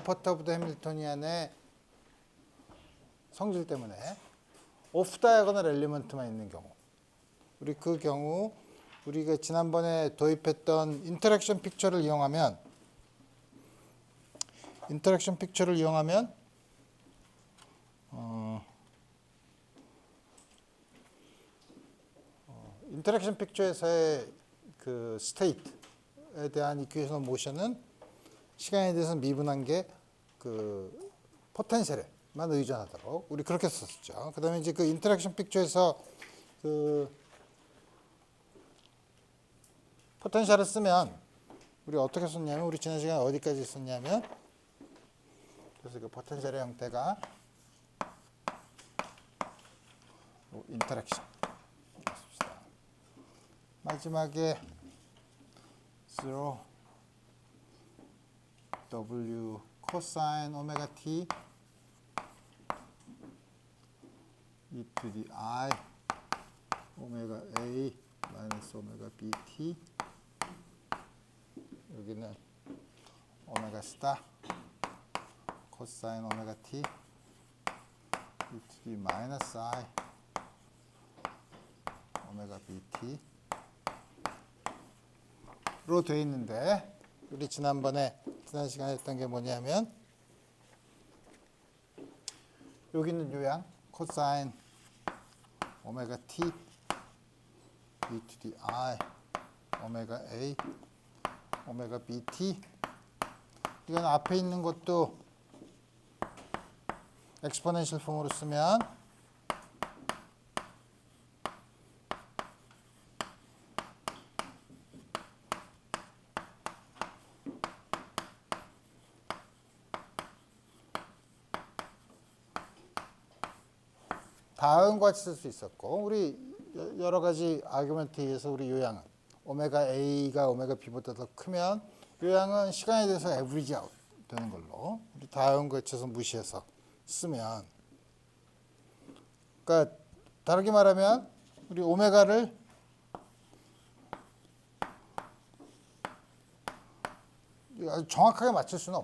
퍼터 오브 더 해밀토니안의 성질 때문에 오프 다이아고널 엘리먼트만 있는 경우, 우리 그 경우 우리가 지난번에 도입했던 인터랙션 픽처를 이용하면 인터랙션 픽처에서의 그 스테이트에 대한 이퀘이션 오브 모션은 시간에 대해서 미분한 게 그 포텐셜에만 의존하도록 우리 그렇게 썼었죠. 그다음에 이제 그 인터랙션 픽처에서 그 포텐셜을 쓰면 우리 어떻게 썼냐면, 우리 지난 시간에 어디까지 썼냐면, 그래서 그 포텐셜의 형태가 인터랙션. 마지막에 0 W 코사인 오메가 t e to the I 오메가 A 마이너스 오메가 BT, 여기는 오메가 스타 코사인 오메가 t e to the 마이너스 I 오메가 BT 로 되어 있는데, 우리 지난 시간에 했던 게 뭐냐면, 여기 있는 요양 코사인 오메가 t e to the I 오메가 A 오메가 BT, 이건 앞에 있는 것도 엑스포넨셜 폼으로 쓰면 다음과 같이 쓸 수 있었고, 우리 여러 가지 아규먼트에 의해서 우리 요양은 오메가 A가 오메가 B보다 더 크면 요양은 시간에 대해서 에브리지 아웃 되는 걸로 우리 다음과 같이 무시해서 쓰면, 그러니까 다르게 말하면 우리 오메가를 아주 정확하게 맞출 수는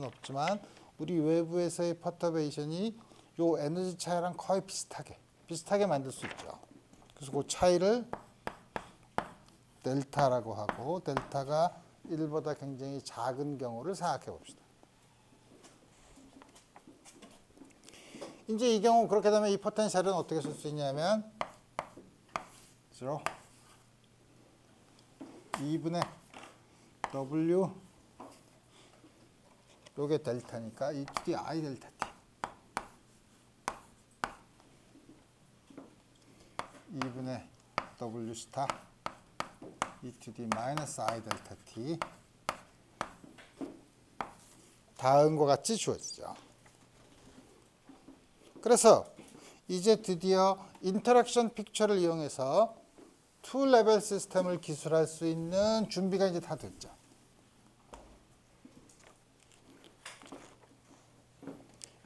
없지만 우리 외부에서의 퍼터베이션이 요 에너지 차이랑 거의 비슷하게 만들 수 있죠. 그래서 그 차이를 델타라고 하고, 델타가 1보다 굉장히 작은 경우를 생각해 봅시다. 이제 이 경우 그렇게 되면 이 포텐셜은 어떻게 쓸 수 있냐면 0 2분의 W, 요게 델타니까 이 to the I 델타 T 2분의 W 스타 e to the 마이너스 I 델타 T, 다음과 같이 주어지죠. 그래서 이제 드디어 인터랙션 픽처를 이용해서 투 레벨 시스템을 기술할 수 있는 준비가 이제 다 됐죠.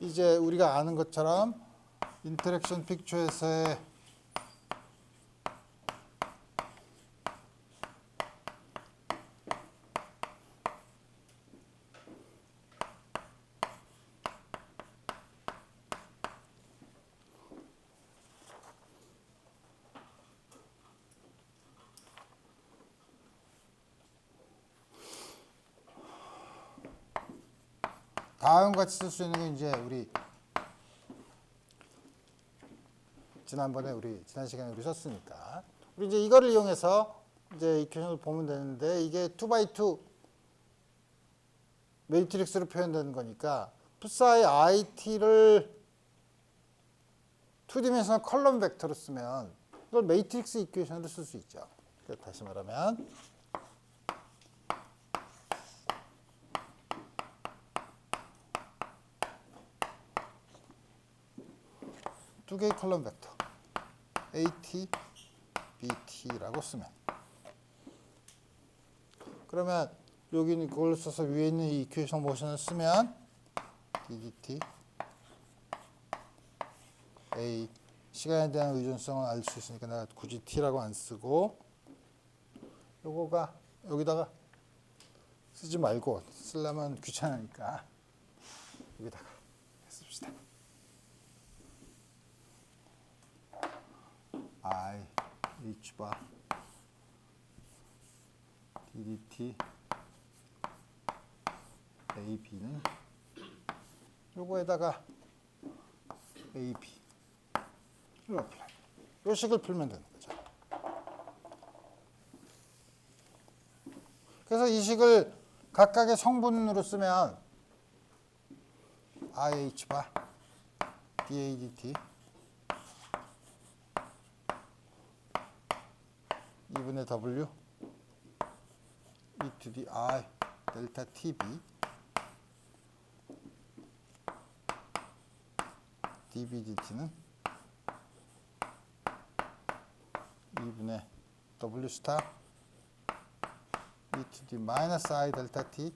이제 우리가 아는 것처럼 인터랙션 픽처에서의 다음과 같이 쓸 수 있는 게 이제 우리 지난 시간에 우리 썼으니까, 우리 이제 이거를 이용해서 이제 이퀘이션을 보면 되는데, 이게 2x2 매트릭스로 표현되는 거니까 풋사이 IT를 2디멘셔널 컬럼 벡터로 쓰면 이걸 매트릭스 이퀘이션으로 쓸 수 있죠. 다시 말하면 두 개의 컬럼 벡터 AT, BT라고 쓰면, 그러면 여기는 그걸 써서 위에 있는 이 이퀘이션 모션을 쓰면 DDT A, 시간에 대한 의존성은 알 수 있으니까 내가 굳이 T라고 안 쓰고, 요거가 여기다가 쓰지 말고 쓰려면 귀찮으니까 여기다가 씁시다. I H 바 DDT AB는 요거에다가 AB 요 식을 풀면 되는 거죠. 그래서 이 식을 각각의 성분으로 쓰면 IH 바 DADT 2분의 W E to the I 델타 TB dBdt는 2분의 W 스타 E to the 마이너스 I 델타 T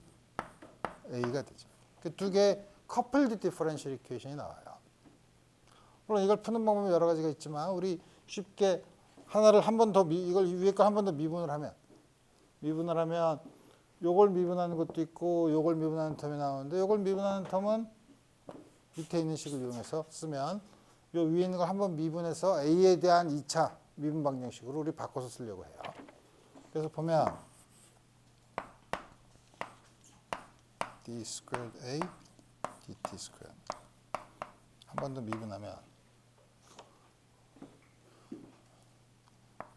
A가 되죠. 그 두 개 커플드 디퍼런셜 이퀘이션이 나와요. 물론 이걸 푸는 방법이 여러 가지가 있지만 우리 쉽게 하나를 한 번 더 이걸 위에 거 한 번 더 미분을 하면 요걸 미분하는 것도 있고 요걸 미분하는 텀이 나오는데 요걸 미분하는 텀은 밑에 있는 식을 이용해서 쓰면 요 위에 있는 걸 한번 미분해서 A에 대한 2차 미분 방정식으로 우리 바꿔서 쓰려고 해요. 그래서 보면 d squared A dt squared 한 번 더 미분하면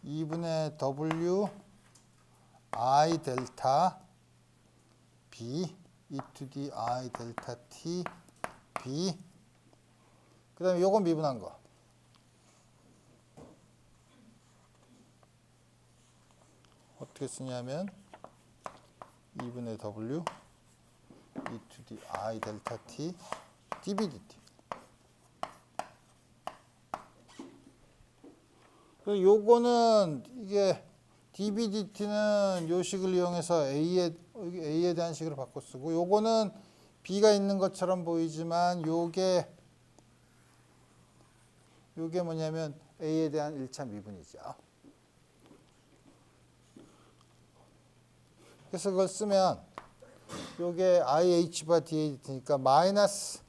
2분의 W I 델타 B E to the I 델타 T B 그 다음에 요거 미분한 거 어떻게 쓰냐면 2분의 W E to the I 델타 T dB dt 요거는 이게 dB dt는 요 식을 이용해서 A에 대한 식으로 바꿔 쓰고 요거는 B가 있는 것처럼 보이지만 요게 뭐냐면 A에 대한 1차 미분이죠. 그래서 그걸 쓰면 요게 IH 바 DADT니까 마이너스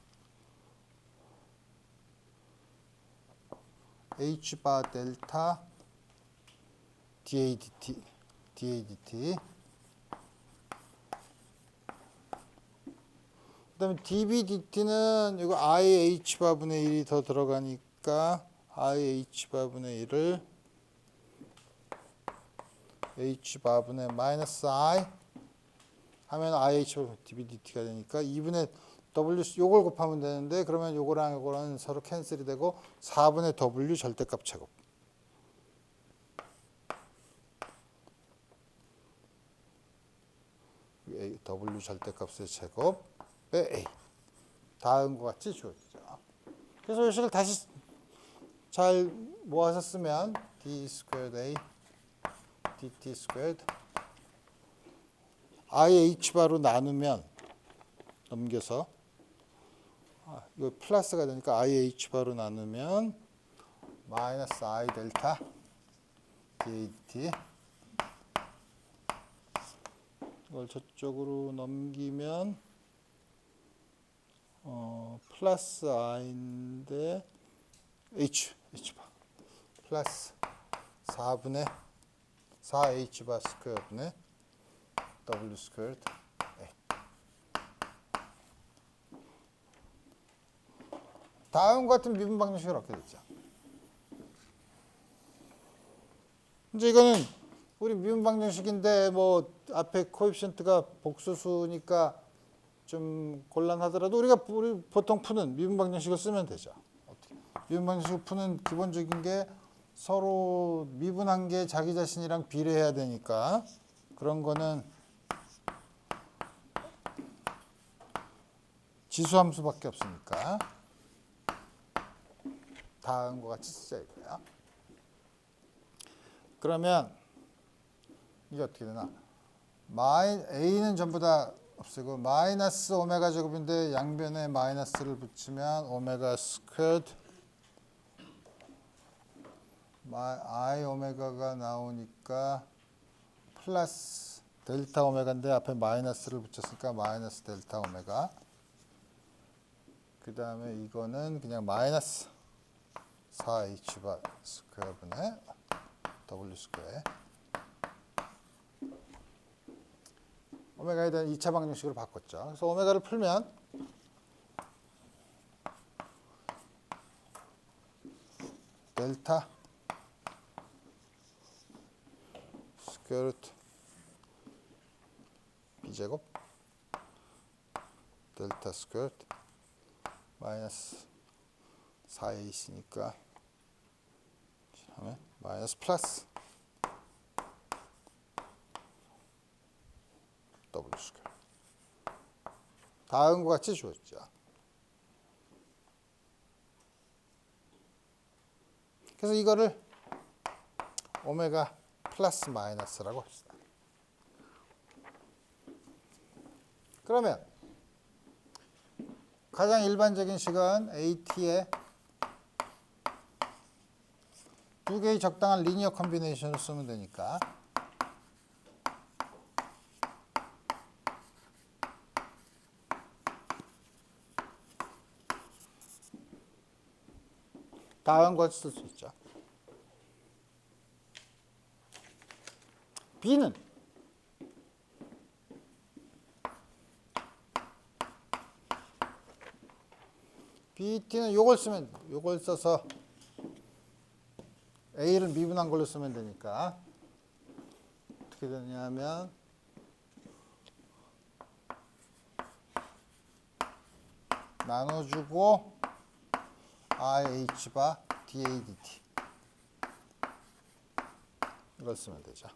H 바 델타 DADT 그다음에 dBdt는 이거 IH 바분의 1이 더 들어가니까 IH 바분의 1을 H 바분의 마이너스 I 하면 IH 바분의 dBdt가 되니까 2분의 W 요걸 곱하면 되는데 그러면 요거랑 요거랑 서로 캔슬이 되고 4분의 W 절대값 제곱 W 절대값의 제곱에 A 다음과 같이 주어지죠. 그래서 이 식을 다시 잘 모아서 쓰면 D squared A DT squared IH 바로 나누면 넘겨서 이거 플러스가 되니까 IH 바로 나누면 마이너스 I 델타 DAT 이걸 저쪽으로 넘기면 플러스 I인데 H바 플러스 4분의 4H바 스퀘어분의 W 스퀘어드 A 다음과 같은 미분 방정식을 얻게 됐죠. 이제 이거는 우리 미분 방정식인데 뭐 앞에 코에피션트가 복수수니까 좀 곤란하더라도 우리 보통 푸는 미분 방정식을 쓰면 되죠. 미분 방정식을 푸는 기본적인 게 서로 미분한 게 자기 자신이랑 비례해야 되니까 그런 거는 지수함수밖에 없으니까 다음과 같이 쓰자 이거야. 그러면 이게 어떻게 되나? A는 전부 다 없애고 마이너스 오메가 제곱인데 양변에 마이너스를 붙이면 오메가 스퀘어드 I 오메가가 나오니까 플러스 델타 오메가인데 앞에 마이너스를 붙였으니까 마이너스 델타 오메가. 그 다음에 이거는 그냥 마이너스 4h 바 스퀘어분의 w 스퀘어. 오메가에 대한 2차 방정식으로 바꿨죠. 그래서 오메가를 풀면 델타 스퀘어 루트 b제곱 델타 스퀘어 루트 마이너스 4에 있으니까 다음에 마이너스 플러스 w 스퀘어. 다음과 같이 주어지죠. 그래서 이거를 오메가 플러스 마이너스라고 합시다. 그러면 가장 일반적인 식은 AT의 두 개의 적당한 리니어 컨비네이션을 쓰면 되니까 다음과 같이 쓸 수 있죠. B는 BT는 요걸 써서 A를 미분한 걸로 쓰면 되니까 어떻게 되냐면 나눠주고 IH 바 dA dt 이걸 쓰면 되죠.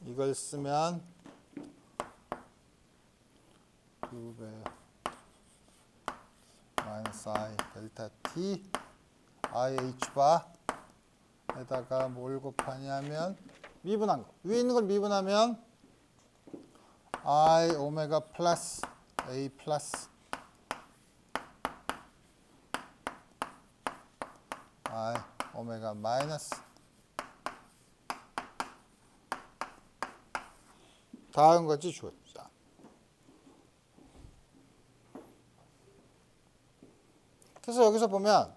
이걸 쓰면 2배 마이너스 I 델타 T IH 바에다가 뭘 곱하냐면 미분한 거. 위에 있는 걸 미분하면 I 오메가 플러스 A 플러스 I 오메가 마이너스 다음 같이 주어지죠. 그래서 여기서 보면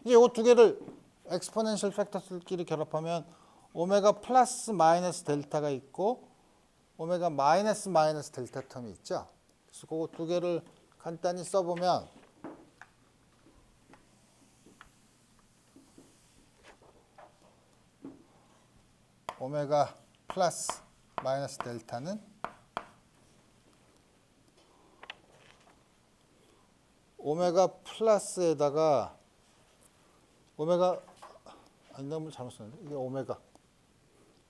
이제 이 두 개를 엑스포넨셜 팩터들끼리 결합하면 오메가 플러스 마이너스 델타가 있고 오메가 마이너스 마이너스 델타 텀이 있죠. 그래서 그 두 개를 간단히 써보면 오메가 플러스 마이너스 델타는 오메가 플러스에다가 오메가 아니 너무 잘못 썼는데 이게 오메가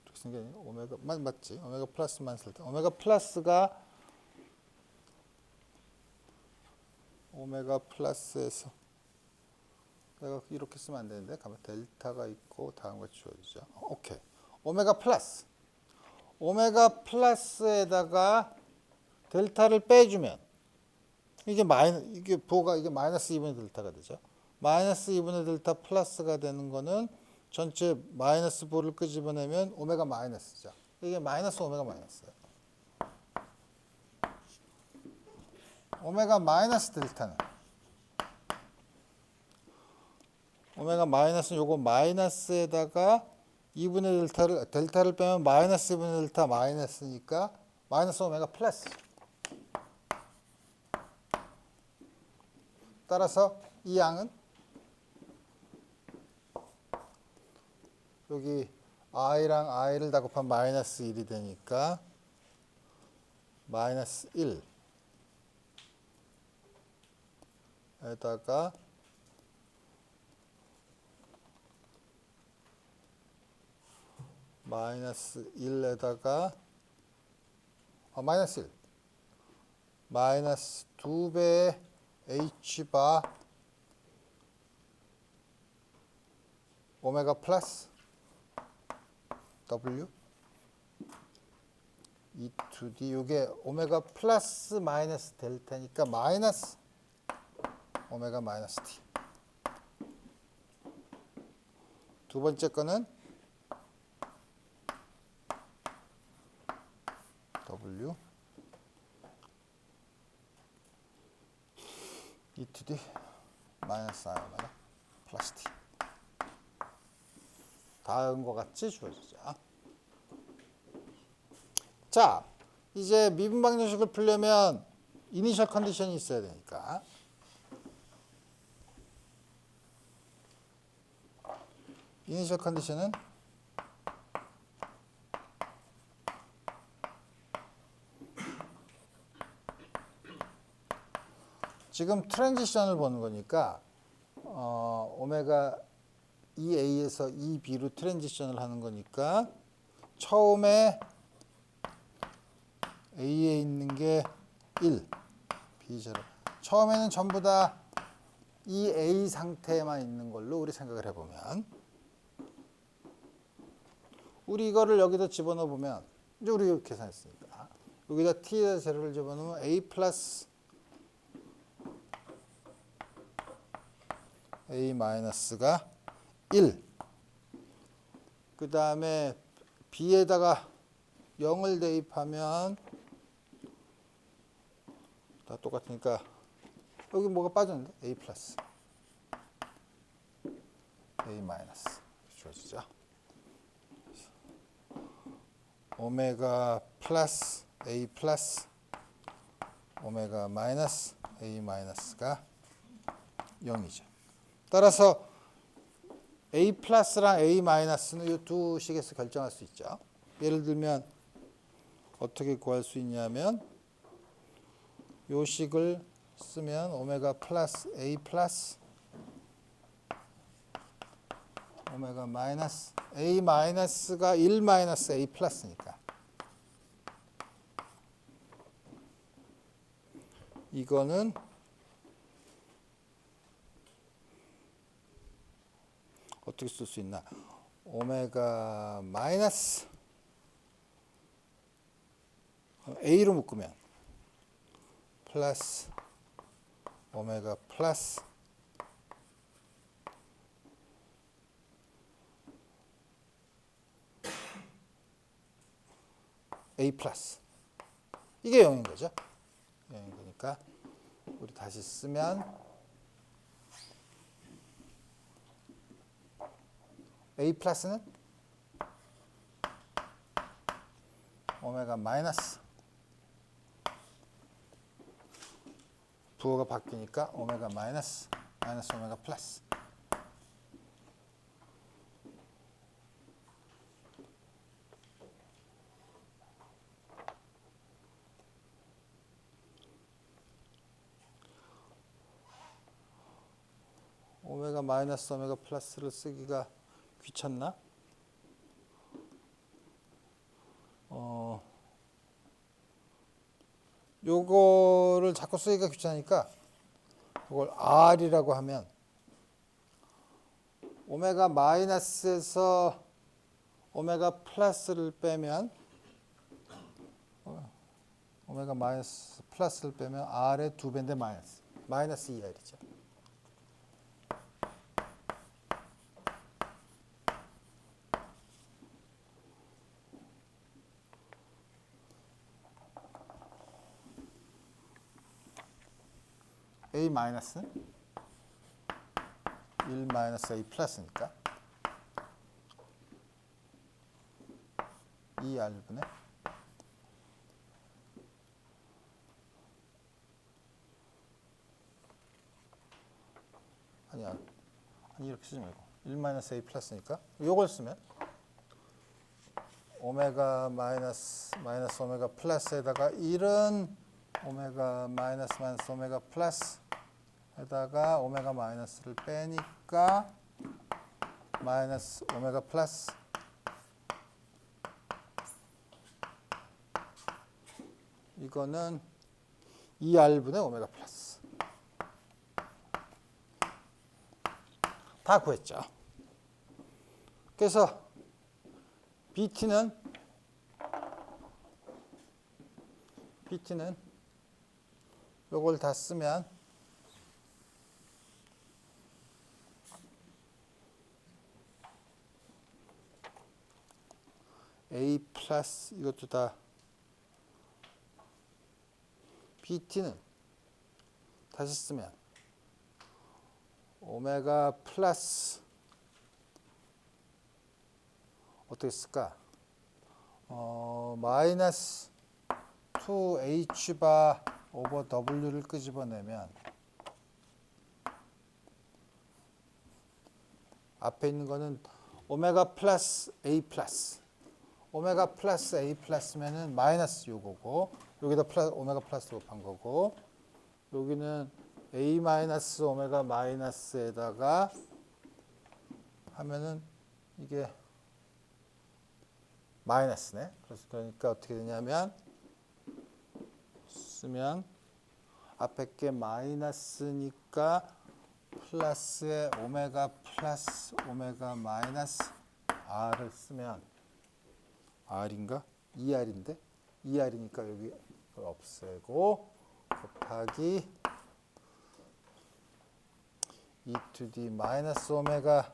이렇게 쓴 게 아니고 오메가 맞지? 오메가 플러스 마이너스 델타. 오메가 플러스가 오메가 플러스에서 내가 이렇게 쓰면 안 되는데 가만 델타가 있고 다음과 주어지죠. 오케이. 오메가 플러스에다가 델타를 빼주면 이게 이게 마이너스 2분의 델타가 되죠. 마이너스 2분의 델타 플러스가 되는 거는 전체 마이너스 부를 끄집어내면 오메가 마이너스죠. 이게 마이너스 오메가 마이너스예요. 오메가 마이너스 델타는 오메가 마이너스는 요거 마이너스에다가 2분의 델타를 빼면 마이너스 2분의 델타 마이너스니까 마이너스 오메가 플러스. 따라서 이 양은 여기 i랑 i를 다 곱하면 마이너스 1이 되니까 마이너스 1에다가 마이너스 1에다가 마이너스 1 마이너스 2배의 h바 오메가 플러스 w e to d 이게 오메가 플러스 마이너스 델타니까 마이너스 오메가 마이너스 t. 두 번째 거는 W e to the 마이너스 i오메가 플러스 t. 다음과 같이 주어지죠. 자, 이제 미분 방정식을 풀려면 이니셜 컨디션이 있어야 되니까 이니셜 컨디션은 지금 트랜지션을 보는 거니까 오메가 2a에서 2b로 트랜지션을 하는 거니까 처음에 a에 있는 게 1, b0. 처음에는 전부 다 이 a 상태에만 있는 걸로 우리 생각을 해보면 우리 이거를 여기다 집어넣어 보면 이제 우리 이렇게 계산했으니까 여기다 t에다 제로를 집어넣으면 a 플러스 a 마이너스가 1. 그 다음에 b에다가 0을 대입하면 다 똑같으니까 여기 뭐가 빠졌는데? a 플러스 a 마이너스 주어지죠. 오메가 플러스 a 플러스 오메가 마이너스 a 마이너스가 0이죠. 따라서 a 플러스랑 a 마이너스는 이 두 식에서 결정할 수 있죠. 예를 들면 어떻게 구할 수 있냐면 이 식을 쓰면 오메가 플러스 a 플러스 오메가 마이너스 a 마이너스가 1 마이너스 a 플러스니까 이거는 어떻게 쓸 수 있나? 오메가 마이너스 a로 묶으면 플러스 오메가 플러스 a 플러스 이게 0인 거죠. 0인 거니까 우리 다시 쓰면 a 플러스는 오메가 마이너스 부호가 바뀌니까 오메가 마이너스 마이너스 오메가 플러스 오메가 마이너스 오메가 플러스를 쓰기가 귀찮나? 요거를 자꾸 쓰기가 귀찮으니까 이걸 R이라고 하면 오메가 마이너스에서 오메가 플러스를 빼면 오메가 마이너스 플러스를 빼면 R의 2배인데 마이너스 2R이죠. a 마이너스는 1 마이너스 a 플러스니까 2r분의 아니 이렇게 쓰지 말고 1 마이너스 a 플러스니까 요걸 쓰면 오메가 마이너스 오메가 플러스에다가 1은 오메가 마이너스 오메가 플러스 에다가 오메가 마이너스를 빼니까 마이너스 오메가 플러스 이거는 2r분의 오메가 플러스 다 구했죠. 그래서 BT는 요걸 다 쓰면 a 플러스 이것도 다 BT는 다시 쓰면 오메가 플러스 어떻게 쓸까? 마이너스 2H바 오버 W를 끄집어내면 앞에 있는 거는 오메가 플러스 A 플러스 오메가 플러스 A 플러스면은 마이너스 요거고 여기다 오메가 플러스 곱한 거고 여기는 A 마이너스 오메가 마이너스에다가 하면은 이게 마이너스네. 그래서 그러니까 어떻게 되냐면 쓰면 앞에 게 마이너스니까 플러스에 오메가 플러스 오메가 마이너스 R을 쓰면 R인가? 2R인데? 2R이니까 여기 없애고 곱하기 e to the 마이너스 오메가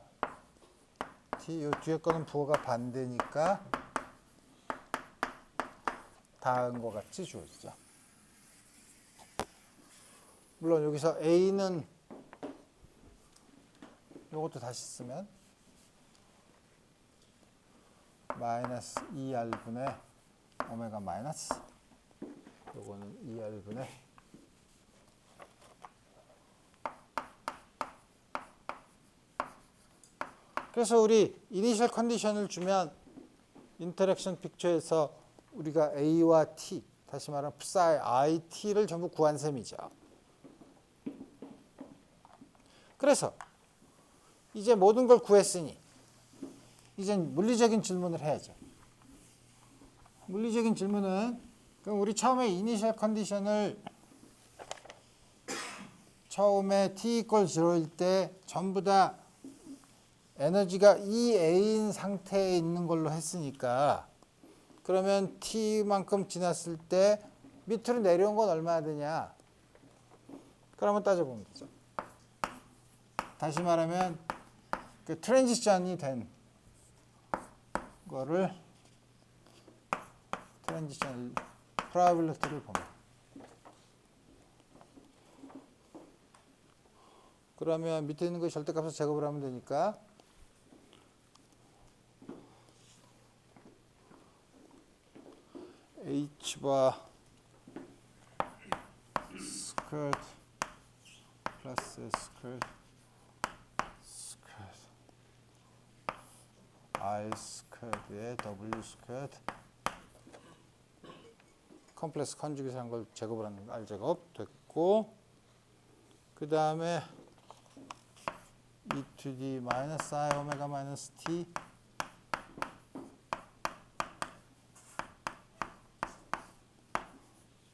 t 요 뒤에 거는 부호가 반대니까 다은 것 같이 주어지죠. 물론 여기서 A는 요것도 다시 쓰면 마이너스 2R분의 오메가 마이너스 요거는 2R분의 그래서 우리 이니셜 컨디션을 주면 인터랙션 픽처에서 우리가 A와 T 다시 말하면 psi IT를 전부 구한 셈이죠. 그래서 이제 모든 걸 구했으니 이젠 물리적인 질문을 해야죠. 물리적인 질문은 그럼 우리 처음에 이니셜 컨디션을 처음에 t = 0일 때 전부 다 에너지가 EA인 상태에 있는 걸로 했으니까 그러면 t만큼 지났을 때 밑으로 내려온 건 얼마나 되냐? 그러면 따져보면 되죠. 다시 말하면 그 트랜지션이 된 거를 트랜지션 프로바빌리티를 보면 그러면 밑에 있는 거 절대값을 제곱을 하면 되니까 H바 스퀘어드 플러스 스퀘어드 I 스퀘어드에 W 스퀘어드 컴플렉스 컨주게이션 한 걸 제곱을 하는 거 R 제곱 됐고 그 다음에 e to the 마이너스 I 오메가 마이너스 T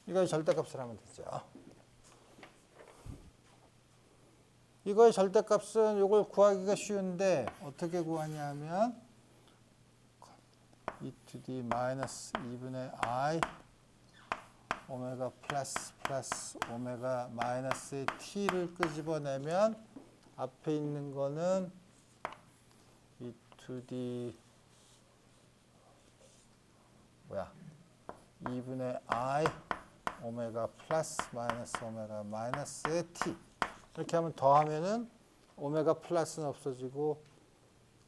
이거의 절대값을 하면 되죠. 이거의 절대값은 이걸 구하기가 쉬운데 어떻게 구하냐면 e to the 마이너스 2분의 I 오메가 플러스 오메가 마이너스의 t를 끄집어내면 앞에 있는 거는 e to the 2분의 I 오메가 플러스 마이너스 오메가 마이너스의 t 이렇게 하면 더하면은 오메가 플러스는 없어지고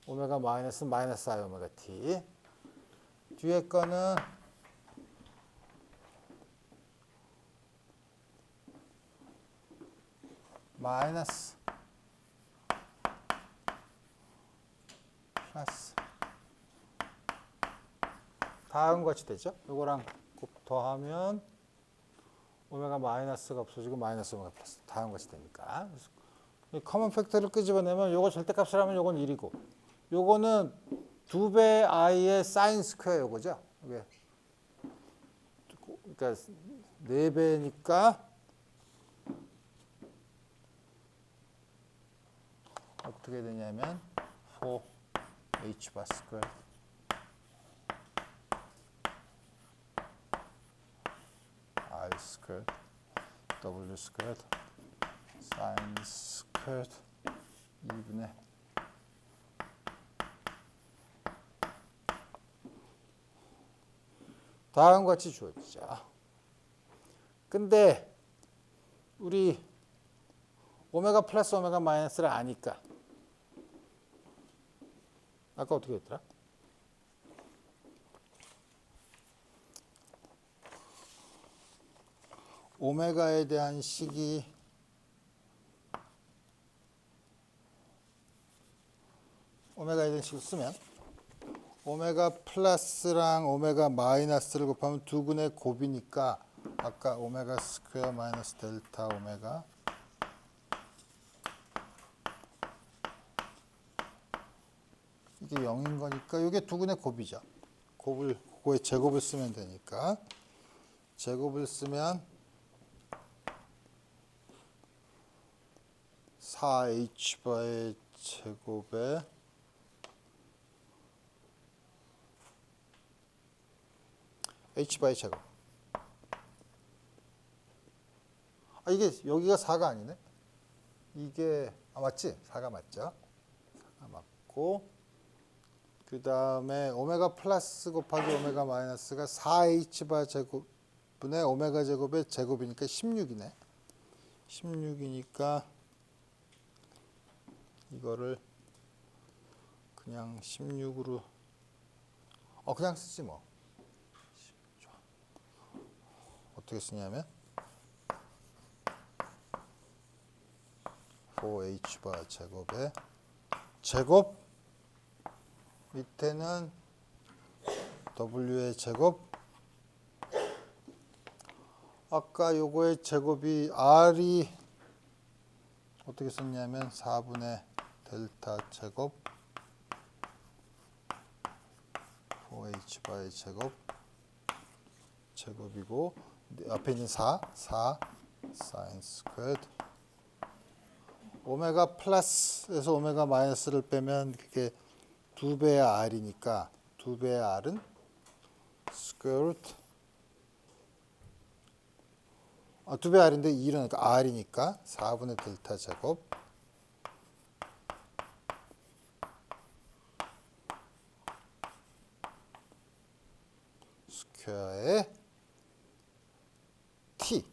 오메가 마이너스는 마이너스 I 오메가 t 뒤에 거는 마이너스 플러스 다음 같이 되죠. 이거랑 더하면 오메가 마이너스가 없어지고 마이너스 오메가 플러스 다음 같이 되니까 이 커먼 팩터를 끄집어내면 요거 절대값을 하면 요건 1이고 요거는 2배 i의 사인 스퀘어 요거죠. 이게 그러니까 4배니까 어떻게 되냐면 4h 바 스퀘어 I 스퀘어 W 스퀘어 사인 스퀘어 2분의 다음과 같이 주어지죠. 근데 우리 오메가 플러스 오메가 마이너스를 아니까 아까 어떻게 했더라? 오메가에 대한 식이 오메가에 대한 식을 쓰면 오메가 플러스랑 오메가 마이너스를 곱하면 두 근의 곱이니까 아까 오메가 스퀘어 마이너스 델타 오메가 이게 0인 거니까 이게 두 근의 곱이죠. 그거의 제곱을 쓰면 되니까 제곱을 쓰면 4h바의 제곱에 h바의 제곱. 아 이게 여기가 4가 아니네. 이게 맞지? 4가 맞죠? 4가 맞고 그 다음에 오메가 플러스 곱하기 오메가 마이너스가 4h바 제곱분의 오메가 제곱의 제곱이니까 16이네. 16이니까 이거를 그냥 16으로 그냥 쓰지 뭐. 어떻게 쓰냐면 4h바 제곱에 제곱 밑에는 w의 제곱 아까 요거의 제곱이 r이 어떻게 썼냐면 4분의 델타 제곱 4h바의 제곱 제곱이고 앞에 있는 4 사인 스퀘어드 오메가 플러스에서 오메가 마이너스를 빼면 그게 2배의 r이니까 2배의 r은 스퀘어 루트 2배의 r인데 2는 r이니까 4분의 델타 제곱 스퀘어의 t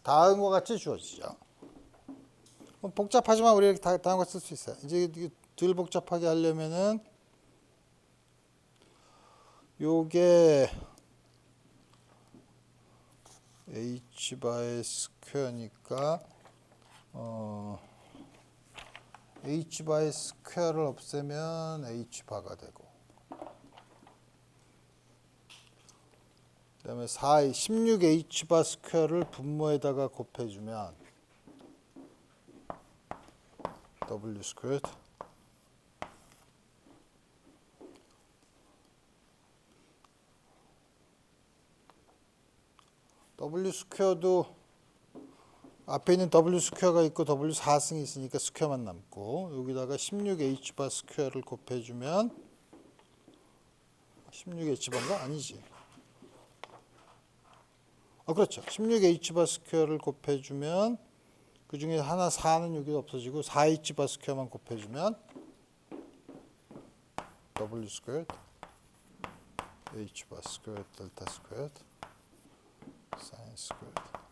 다음과 같이 주어지죠. 복잡하지만 우리 이렇게 다음과 쓸 수 있어요. 이제 덜 복잡하게 하려면은 요게 h바의 스퀘어니까 h바의 스퀘어를 없애면 h바가 되고 그 다음에 16h바 스퀘어를 분모에다가 곱해주면 w 스퀘어드 w 스퀘어도 앞에 있는 w 스퀘어가 있고 w 4승이 있으니까 스퀘어만 남고 여기다가 16h바 스퀘어를 곱해주면 16h바인가? 아니지. 그렇죠. 16h바 스퀘어를 곱해주면 그 중에 하나 4는 여기 없어지고 4h바 스퀘어만 곱해주면 w 스퀘어 h바 스퀘어 델타 스퀘어 사인 스퀘어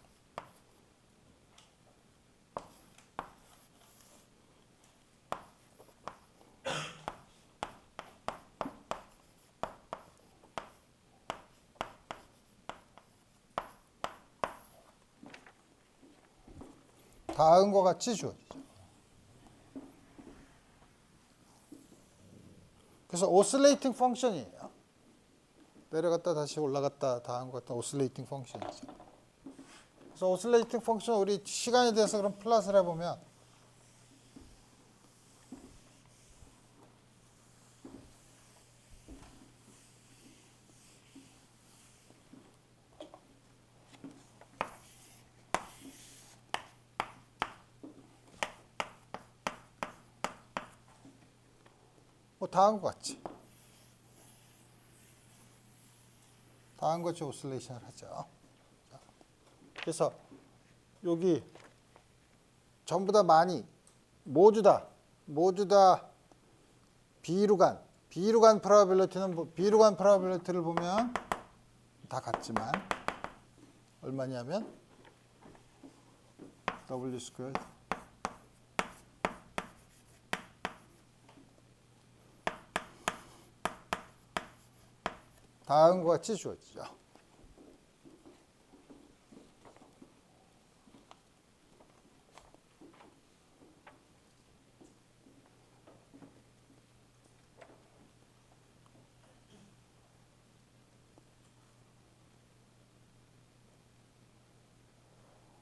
다음과 같이 주어지죠. 그래서 오실레이팅 펑션이에요. 내려갔다 다시 올라갔다 다음과 같은 오실레이팅 펑션이죠. 그래서 오실레이팅 펑션 우리 시간에 대해서 그럼 플롯을 해보면 다음과 같이 오실레이션을 하죠. 그래서 여기 전부 다 모두 다 비루간 프로바빌리티는 비루간 프로바빌리티를 보면 다 같지만 얼마냐면 W 스퀘어 다음과 같이 주어지죠.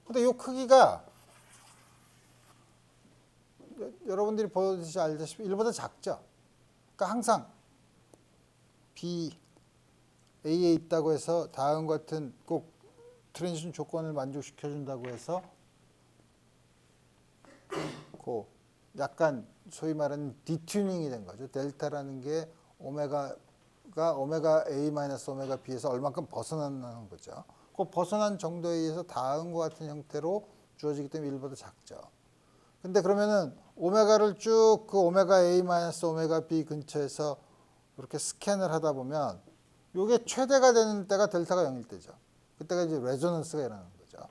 근데 이 크기가 여러분들이 보듯이 알다시피 1보다 작죠. 그러니까 항상 B, A에 있다고 해서 다음과 같은 꼭 트랜지션 조건을 만족시켜 준다고 해서 그 약간 소위 말하는 디튜닝이 된 거죠. 델타라는 게 오메가 A 마이너스 오메가 B에서 얼만큼 벗어나는 거죠. 그 벗어난 정도에 의해서 다음과 같은 형태로 주어지기 때문에 1보다 작죠. 근데 그러면은 오메가를 쭉 그 오메가 A 마이너스 오메가 B 근처에서 이렇게 스캔을 하다 보면 이게 최대가 되는 때가 델타가 0일 때죠. 그때가 이제 레조넌스가 일어나는 거죠.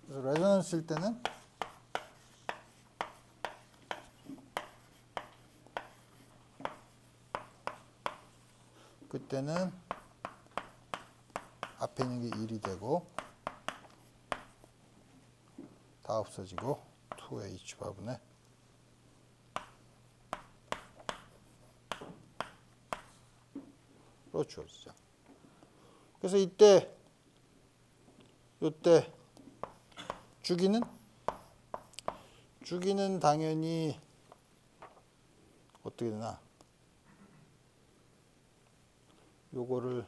그래서 레조넌스일 때는 그때는 앞에 있는 게 1이 되고 다 없어지고 2H 바분의 로 주어지죠. 그래서 이때 주기는 당연히 어떻게 되나? 요거를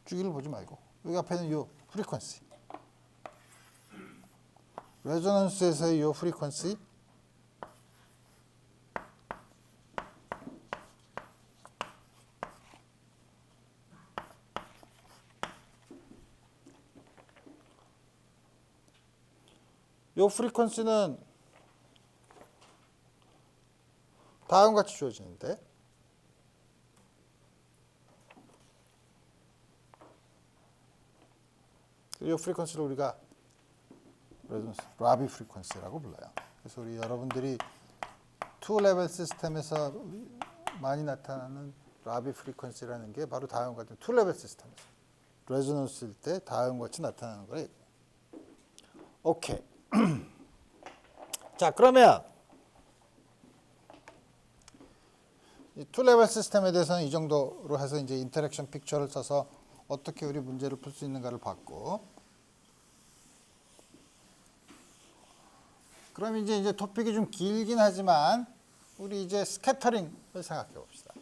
주기를 보지 말고 여기 앞에는 요 프리퀀시 레조넌스에서의 요 프리퀀시 요 프리퀀시는 다음과 같이 주어지는데 이 프리퀀시를 우리가 라비 프리퀀시라고 불러요. 그래서 우리 여러분들이 투 레벨 시스템에서 많이 나타나는 라비 프리퀀시라는 게 바로 다음과 같은 투 레벨 시스템에서 레조넌스일 때 다음과 같이 나타나는 거예요. 오케이. 자, 그러면 이 투 레벨 시스템에 대해서는 이 정도로 해서 이제 인터랙션 픽처를 써서 어떻게 우리 문제를 풀 수 있는가를 봤고, 그럼 이제 토픽이 좀 길긴 하지만 우리 이제 스캐터링을 생각해 봅시다.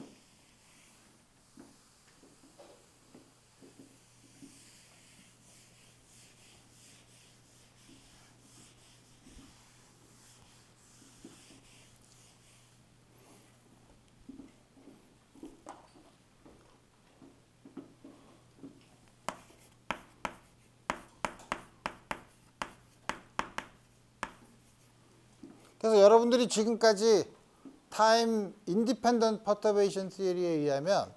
그래서 여러분들이 지금까지 타임 인디펜던트 퍼터베이션 시리에 의하면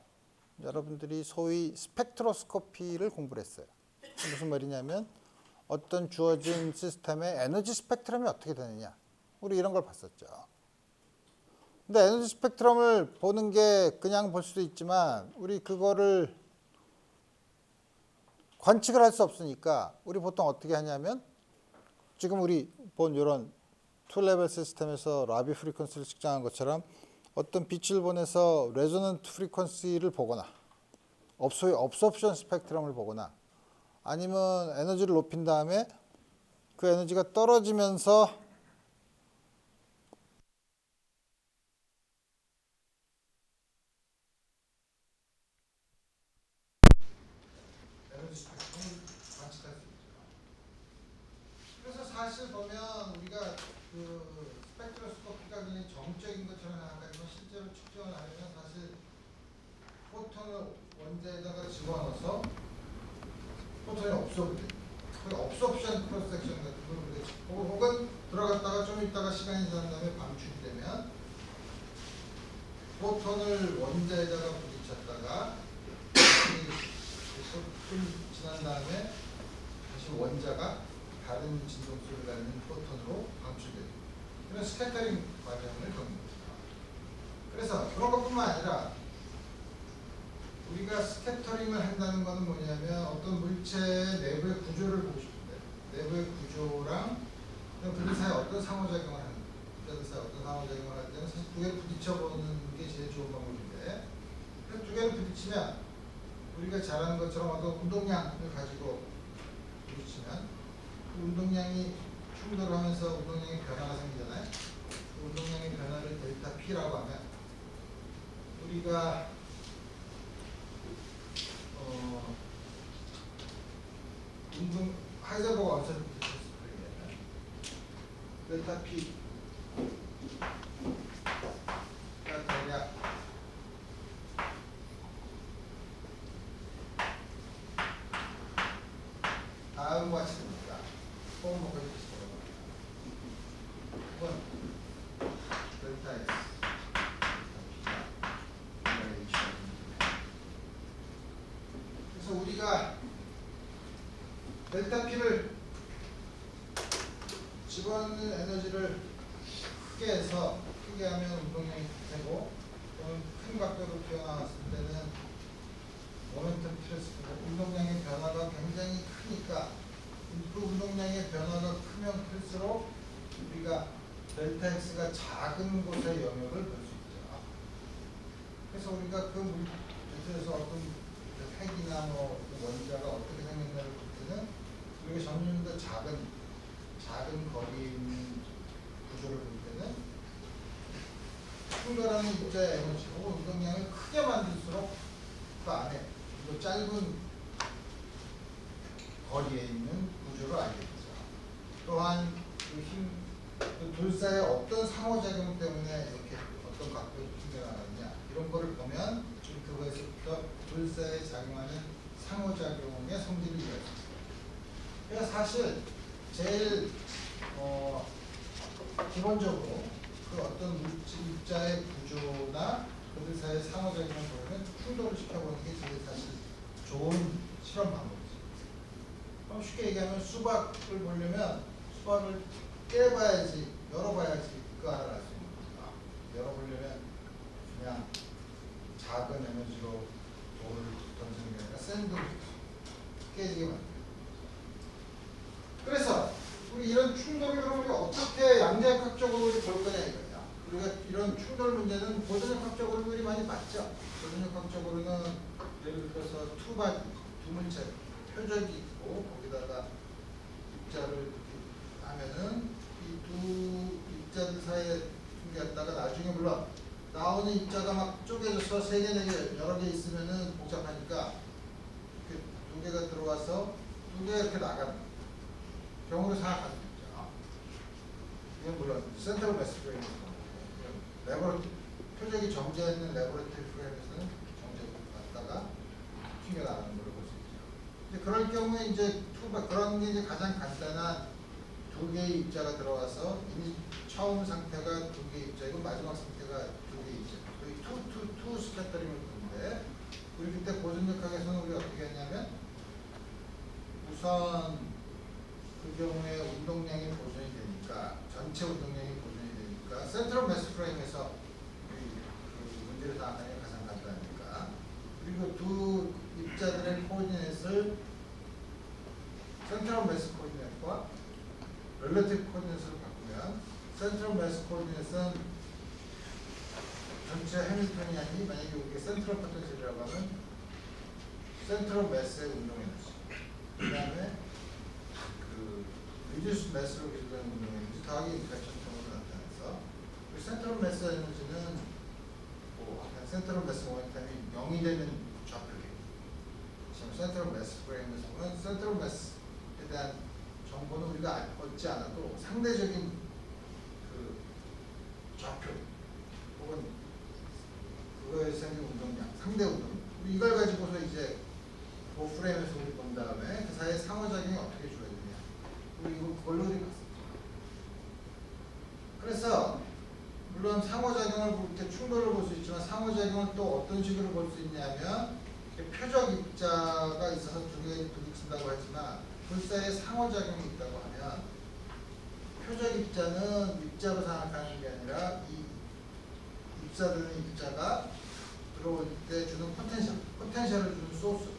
여러분들이 소위 스펙트로스코피를 공부를 했어요. 무슨 말이냐면 어떤 주어진 시스템의 에너지 스펙트럼이 어떻게 되느냐. 우리 이런 걸 봤었죠. 근데 에너지 스펙트럼을 보는 게 그냥 볼 수도 있지만 우리 그거를 관측을 할 수 없으니까 우리 보통 어떻게 하냐면 지금 우리 본 이런 투 레벨 시스템에서 라비 프리퀀시를 측정한 것처럼 어떤 빛을 보내서 레조넌트 프리퀀시를 보거나 업소프션 스펙트럼을 보거나 아니면 에너지를 높인 다음에 그 에너지가 떨어지면서 에너지 스펙트럼을 관측할 수 있죠. 그래서 사실 보면 우리가 그 스펙트로스코피가 굉장히 정적인 것처럼 생각하지만 실제로 측정을 하려면 사실 포톤을 원자에다가 집어넣어서 포톤이 없어버려. 그 업소프션 크로스 섹션 같은 걸 우리가 혹은 들어갔다가 좀 있다가 시간이 지난 다음에 방출이 되면 포톤을 원자에다가 부딪혔다가 좀 지난 다음에 다시 원자가 다른 진동수를 갖는 포톤으로 방출됩니다. 이런 스캐터링 과정을 겪습니다. 그래서 그런 것뿐만 아니라 우리가 스캐터링을 한다는 것은 뭐냐면 어떤 물체의 내부의 구조를 보고 싶은데 내부의 구조랑 그들 사이에 어떤 상호작용을 하는 그들 사이에 어떤 상호작용을 할 때는 사실 두 개를 부딪혀보는 게 제일 좋은 방법인데 두 개를 부딪히면 우리가 잘 아는 것처럼 어떤 운동량을 가지고 부딪히면 그 운동량이 충돌하면서 운동량의 변화가 생기잖아요. 그 운동량의 변화를 델타 P라고 하면 우리가 하이젠버그가 어디서 부딪혔을까요? 델타 P가 대략 다음과 같이 됩니다. 포함 먹고 있습니다. 1번 델타 S 그래서 우리가 델타 P를 집어넣는 에너지를 크게 해서 크게 하면 운동량이 되고 또는 큰 각도로 튀어나왔을 때는 모멘텀 트랜스퍼 운동량의 변화가 굉장히 크니까 그 운동량의 변화가 크면 클수록 우리가 델타 X가 작은 곳의 영역을 볼 수 있죠. 그래서 우리가 그 물질에서 어떤 핵이나 뭐 원자가 어떻게 생겼나를 볼 때는 우리가 점점 더 작은 거리에 있는 구조를 볼 때는 충돌하는 입자의 에너지고 운동량을 크게 만들수록 그 안에 또 짧은 거리에 있는 구조를 알게 되죠. 또한 그 둘 사이의 어떤 상호작용 때문에 이렇게 어떤 각도로 튕겨나가느냐 이런 거를 보면 그거에서부터 둘 사이에 작용하는 상호작용의 성질을 이해할 수 있어요. 그래서 사실 제일 기본적으로 그 어떤 입자의 구조나 그들 사이의 상호작용을 보면 충돌을 시켜보는 게 제일 사실 좋은 실험 방법이죠. 그럼 쉽게 얘기하면 수박을 보려면 수박을 깨봐야지, 열어봐야지 그 하나를 알 수 있는 겁니다. 열어보려면 그냥 작은 에너지로 돌을 던지는 게 아니라 샌드를 깨지게 만듭니다. 그래서 우리 이런 충돌을 그럼 우리가 어떻게 양자역학적으로 볼 거냐 이거야. 우리가 이런 충돌 문제는 고전역학적으로 우리 많이 봤죠. 고전역학적으로는 예를 들어서 두 물체 표적이 있고 거기다가 입자를 이렇게 하면은 이 두 입자들 사이에 튕겼다가 나중에 물론 나오는 입자가 막 쪼개져서 3개, 4개 여러 개 있으면은 복잡하니까 두 개가 들어와서 두 개가 이렇게 나가는 경우를 생각할 수 있죠. 이건 물론 센트럴 매스 프레임에서 레버러토리 표적이 정제해 있는 레버러토리 프레임에서는 정제가 튕겨나가는 걸 볼 수 있죠. 근데 그럴 경우에 이제 그런 게 이제 가장 간단한 두 개의 입자가 들어와서 이미 처음 상태가 두 개의 입자이고 마지막 상태가 두 개의 입자. 거의 투 스캐터링을 보는데 우리 그때 고전역학에서는 우리가 어떻게 했냐면 우선 그 경우에 운동량이 보존이 되니까 전체 운동량이 보존이 되니까 센트럴 매스 프레임에서 그 문제를 생각하는 게 가장 간단하니까 그리고 두 입자들의 코디네이트를 센트럴 매스 코디네이트와 렐러티브 코디네이트로 바꾸면 센트럴 매스 코디네이트는 전체 해밀토니안이 만약에 우리가 센트럴 포텐셜이라고 하면 센트럴 매스의 운동 에너지 그 다음에 그 리듀스 매스로 기술되는 운동 에너지 더하기 인터랙션성으로 나타나서 그 센트럴 매스 에너지는 뭐 센트럴 매스 모멘텀이 0이 되는 좌표예요. 지금 센트럴 매스 프레임에서 보면 센트럴 매스에 대한 정보는 우리가 얻지 않아도 상대적인 그 좌표 혹은 그거에 생긴 운동량, 상대 운동 이걸 가지고서 이제 그 프레임에서 우리 본 다음에 그 사이의 상호작용이 어떻게 주어지느냐 우리 이거 그걸로 우리 봤었죠. 물론 상호작용을 볼 때 충돌을 볼 수 있지만 상호작용을 또 어떤 식으로 볼 수 있냐면 표적 입자가 있어서 두 개가 부딪힌다고 하지만 둘 사이에 상호작용이 있다고 하면 표적 입자는 입자로 생각하는 게 아니라 이 입사되는 입자가 들어올 때 주는 포텐셜을 주는 소스.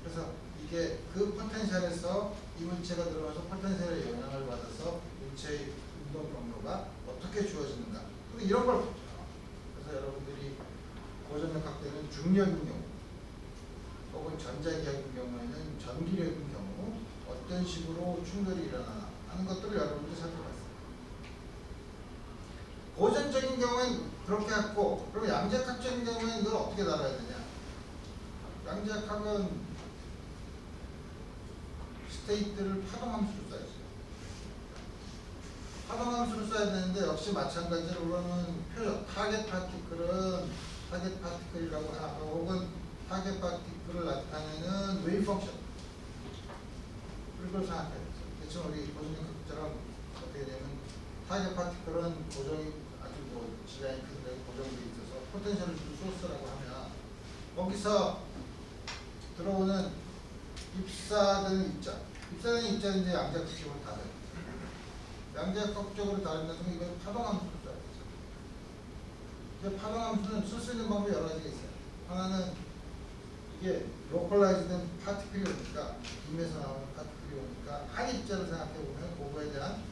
그래서 이게 그 포텐셜에서 이 물체가 들어와서 포텐셜의 영향을 받아서 물체의 운동 경로가 어떻게 주어지는가. 근데 이런 걸 보죠. 그래서 여러분들이 고전력학 때는 중력인 경우 혹은 전자기학인 경우에는 전기력인 경우 어떤 식으로 충돌이 일어나나 하는 것들을 여러분들이 살펴봤어요. 고전적인 경우에는 그렇게 했고, 그리고 양자학적인 경우에는 이걸 어떻게 다뤄야 되냐. 양자학은 스테이트를 파동함수로 써야죠. 파동함수로 써야 되는데 역시 마찬가지로 우리는 표적, 타겟 파티클이라고 하고 혹은 타겟 파티클을 나타내는 웨이브 펑션. 그걸 생각해야 돼요. 대충 우리 고전력학처럼 어떻게 되면 타겟 파티클은 고정이 아주 뭐 지량이 큰데 고정돼 있어서 포텐셜을 준 소스라고 하면 거기서 들어오는 입사되는 입자는 이제 양자극적으로 다르죠. 양자극적으로 다른다면 이건 파동함수로 써야 되죠. 이제 파동함수는 쓸 수 있는 방법이 여러 가지가 있어요. 하나는 이게 로컬라이즈된 파티클이 오니까 빔에서 나오는 파티클이 오니까 한 입자를 생각해 보면 그거에 대한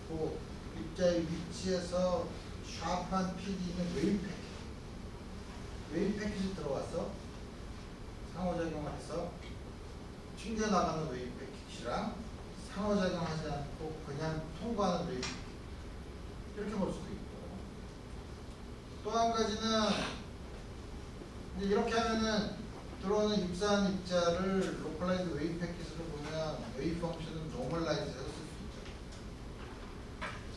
그 입자의 위치에서 샤프한 필이 있는 웨이브 패키지 들어와서 상호작용을 해서 튕겨나가는 웨이브 패키지랑 상호작용하지 않고 그냥 통과하는 웨이브 패키지 이렇게 볼 수도 있고 또 한 가지는 이제 이렇게 하면은 들어오는 입사한 입자를 로컬라이즈 웨이브 패키지로 보면 웨이브 펑션은 노멀라이즈해서 쓸 수 있죠.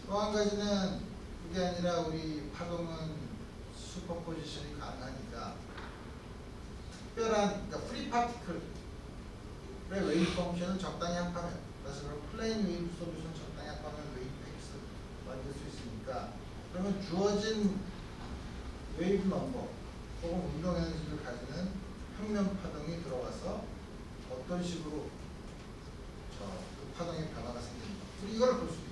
또 한 가지는 그게 아니라 우리 파동은 슈퍼포지션이 가능하니까 특별한 그러니까 프리 파티클의 웨이브 펑션을 적당히 합하면 그래서 그럼 플레인 웨이브 솔루션 적당히 합하면 웨이브 패키지 만들 수 있으니까 그러면 주어진 웨이브 넘버 혹은 운동 에너지를 가지는 평면 파동이 들어와서 어떤 식으로 그 파동의 변화가 생기는가 이걸 볼 수도 있죠.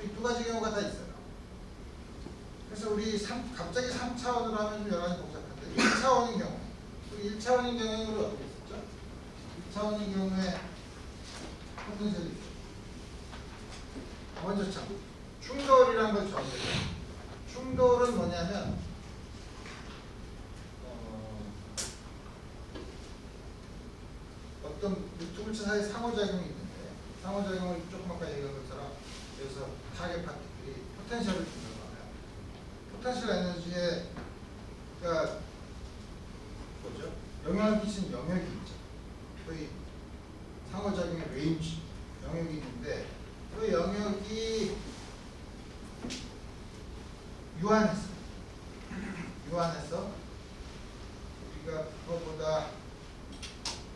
이 두 가지 경우가 다 있어요. 그래서 우리 갑자기 3차원으로 하면 좀 여러 가지 복잡한데 1차원인 경우 1차원인 경우에 우리 어떻게 했었죠? 1차원인 경우에 포텐셜이 있어요. 먼저 참 충돌이라는 걸 정해요. 충돌은 뭐냐면 어떤 두 물체 사이 상호작용이 있는데 상호작용을 조금 아까 얘기한 것처럼 여기서 타겟 파티클이 포텐셜을 준다고 하면 포텐셜 에너지에 그러니까 뭐죠? 영향을 끼치는 영역이 있죠. 거의 상호작용의 레인지 영역이 있는데 그 영역이 유한해서 우리가 그것보다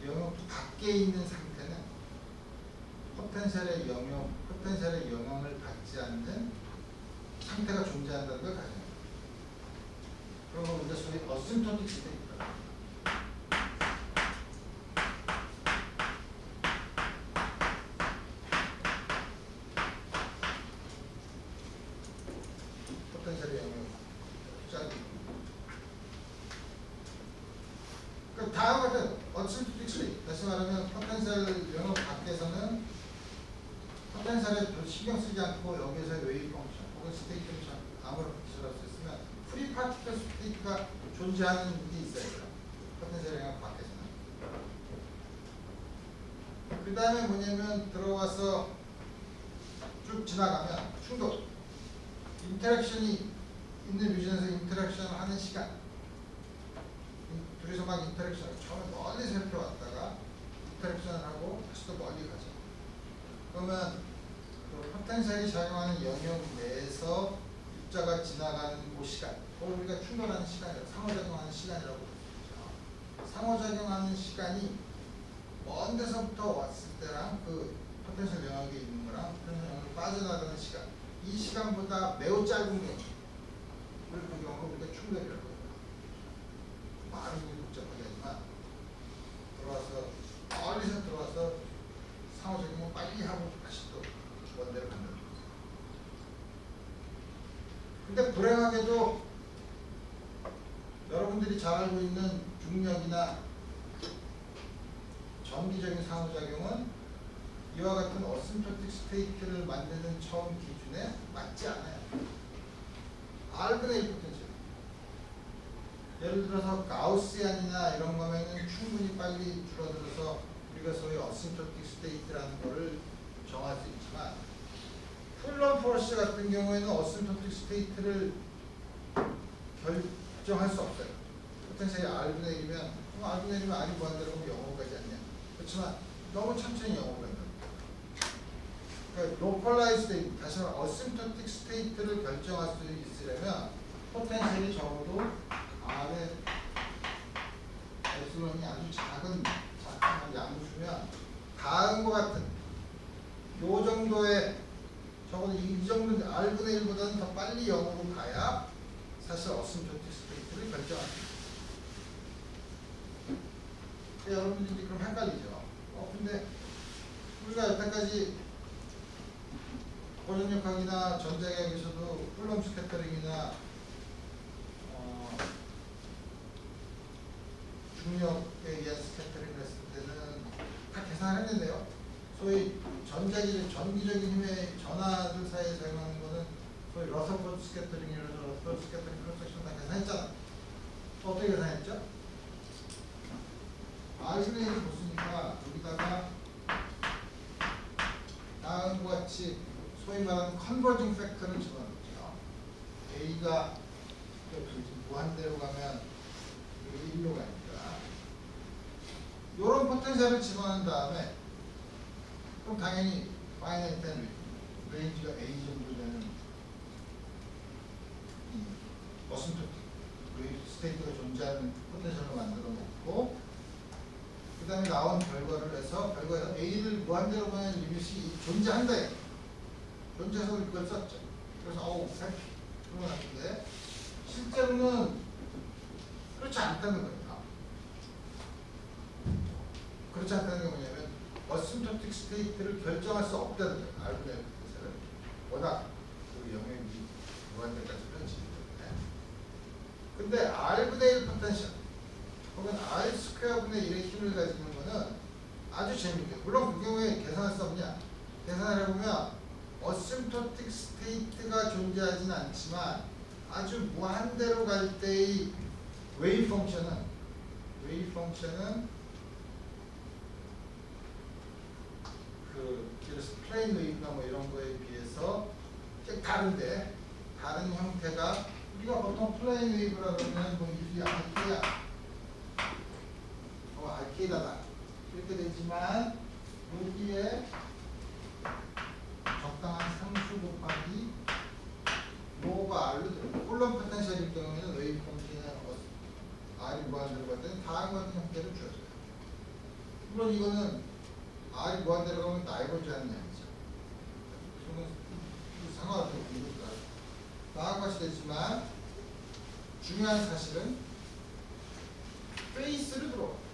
영역 밖에 있는 상태는 포텐셜의 영향을 받지 않는 상태가 존재한다는 걸 가정해요. 그러면 우리가 소위 어심토틱 스테이트라고 합니다. 포텐셜의 영향을 그럼 다음 같은 어심토틱 스테이트 다시 말하면 포텐셜 영역 밖에서는 포텐셜에 별 신경 쓰지 않고 여기에서의 웨이브 펑션 혹은 스테이트를 아무런 기술할 수 있으면 프리 파티클 스테이트가 존재하는 게 있어요. 포텐셜 영역 밖에서는. 그 다음에 뭐냐면 들어와서 쭉 지나가면 충돌 인터랙션이 있는 리전에서 인터랙션을 하는 시간 둘이서 막 인터랙션을 처음에 멀리 살펴왔다가 인터랙션을 하고 다시 또 멀리 가죠. 그러면 그 포텐셜이 작용하는 영역 내에서 입자가 지나가는 그 시간 그걸 우리가 충돌하는 시간이라고 상호작용하는 시간이라고 부르죠. 상호작용하는 시간이 먼 데서부터 왔을 때랑 그 포텐셜 영역에 있는 거랑 포텐셜 영역으로 빠져나가는 시간 이 시간보다 매우 짧은 경우, 그 경우가 우리가 충돌이라고 해요. 말은 복잡하게 하지만 들어와서 멀리서 들어와서 상호작용을 빨리 하고 다시 또 원대로 간다. 근데 불행하게도 여러분들이 잘 알고 있는 중력이나 전기적인 상호작용은 이와 같은 어심프토틱 스테이트를 만드는 처음 기준에 맞지 않아요. R분의 1 포텐셜. 예를 들어서 가우시안이나 이런 거면은 충분히 빨리 줄어들어서 우리가 소위 어심프토틱 스테이트라는 거를 정할 수 있지만 쿨럼 포스 같은 경우에는 어심프토틱 스테이트를 결정할 수 없어요. 포텐셜이 R분의 1이면 R분의 1이면 R이 무한대로 그럼 0으로 가지 않냐. 그렇지만 너무 천천히 0으로 간다. 그러니까 로컬라이즈드, 다시 말해 어심프토틱 스테이트를 결정할 수 있으려면 포텐셜이 적어도 R의 에슬론이 아주 작은 양수면 다음과 같은 요 정도의 적어도 이 정도 R분의 1보다는 더 빨리 0으로 가야 사실 어심프토틱 스테이트를 결정할 수 있어요. 여러분들이 그럼 헷갈리죠. 근데 우리가 여태까지 고전력학이나 전자기학에서도 쿨럼 스캐터링이나 중력에 의한 스캐터링을 했을 때는 다 계산을 했는데요. 소위 전기적인 힘의 전하들 사이에 사용하는 거는 소위 러서포드 스캐터링이라서 러서포드 스캐터링 크로스섹션 다 계산했잖아. 어떻게 계산했죠? R분의 1을 보시니까 여기다가 다음과 같이 소위 말하는 컨버징 팩터를 집어넣죠. A가 무한대로 가면 1로 가니까 이런 포텐셜을 집어넣은 다음에 그럼 당연히 파이나이트 레인지가 A 정도 되는 어심프토틱 스테이트가 존재하는 포텐셜을 만들어 놓고 그 다음에 나온 결과를 해서 결과에서 A를 무한대로 보는 리밋이 존재한다. 존재해서 그걸 썼죠. 그래서 해피 그런 거 같은데 실제로는 그렇지 않다는 겁니다. 그렇지 않다는 게 뭐냐면 어심프토틱 스테이트를 결정할 수 없다는 거예요. R분의 1 포텐셜은 워낙 그 영역이 무한대까지 펼치기 때문에. 근데 R분의 1 포텐셜 혹은 R 스퀘어분의 1의 힘을 가지는 거는 아주 재밌게, 물론 그 경우에 계산할 수 없냐? 계산을 해보면 어심프토틱 스테이트가 존재하진 않지만 아주 무한대로 갈 때의 웨이브 펑션은 그래서 플레인 웨이브나 뭐 이런 거에 비해서 다른데 다른 형태가 우리가 보통 플레인 웨이브라 그러면 뭐 이게 알케이다다 이렇게 되지만 여기에 적당한 상수 곱하기 로가 R로 들어요. 쿨럼 포텐셜일 경우에는 웨이브 펑션의 R이 무한대로 갈 때는 다음과 같은 형태를 주어져요. 물론 이거는 R이 무한대로 가면 다이버지 하는 양이죠. 그러면 상관없는 이것도 다음과 같이 되지만 중요한 사실은 페이스로 들어가요.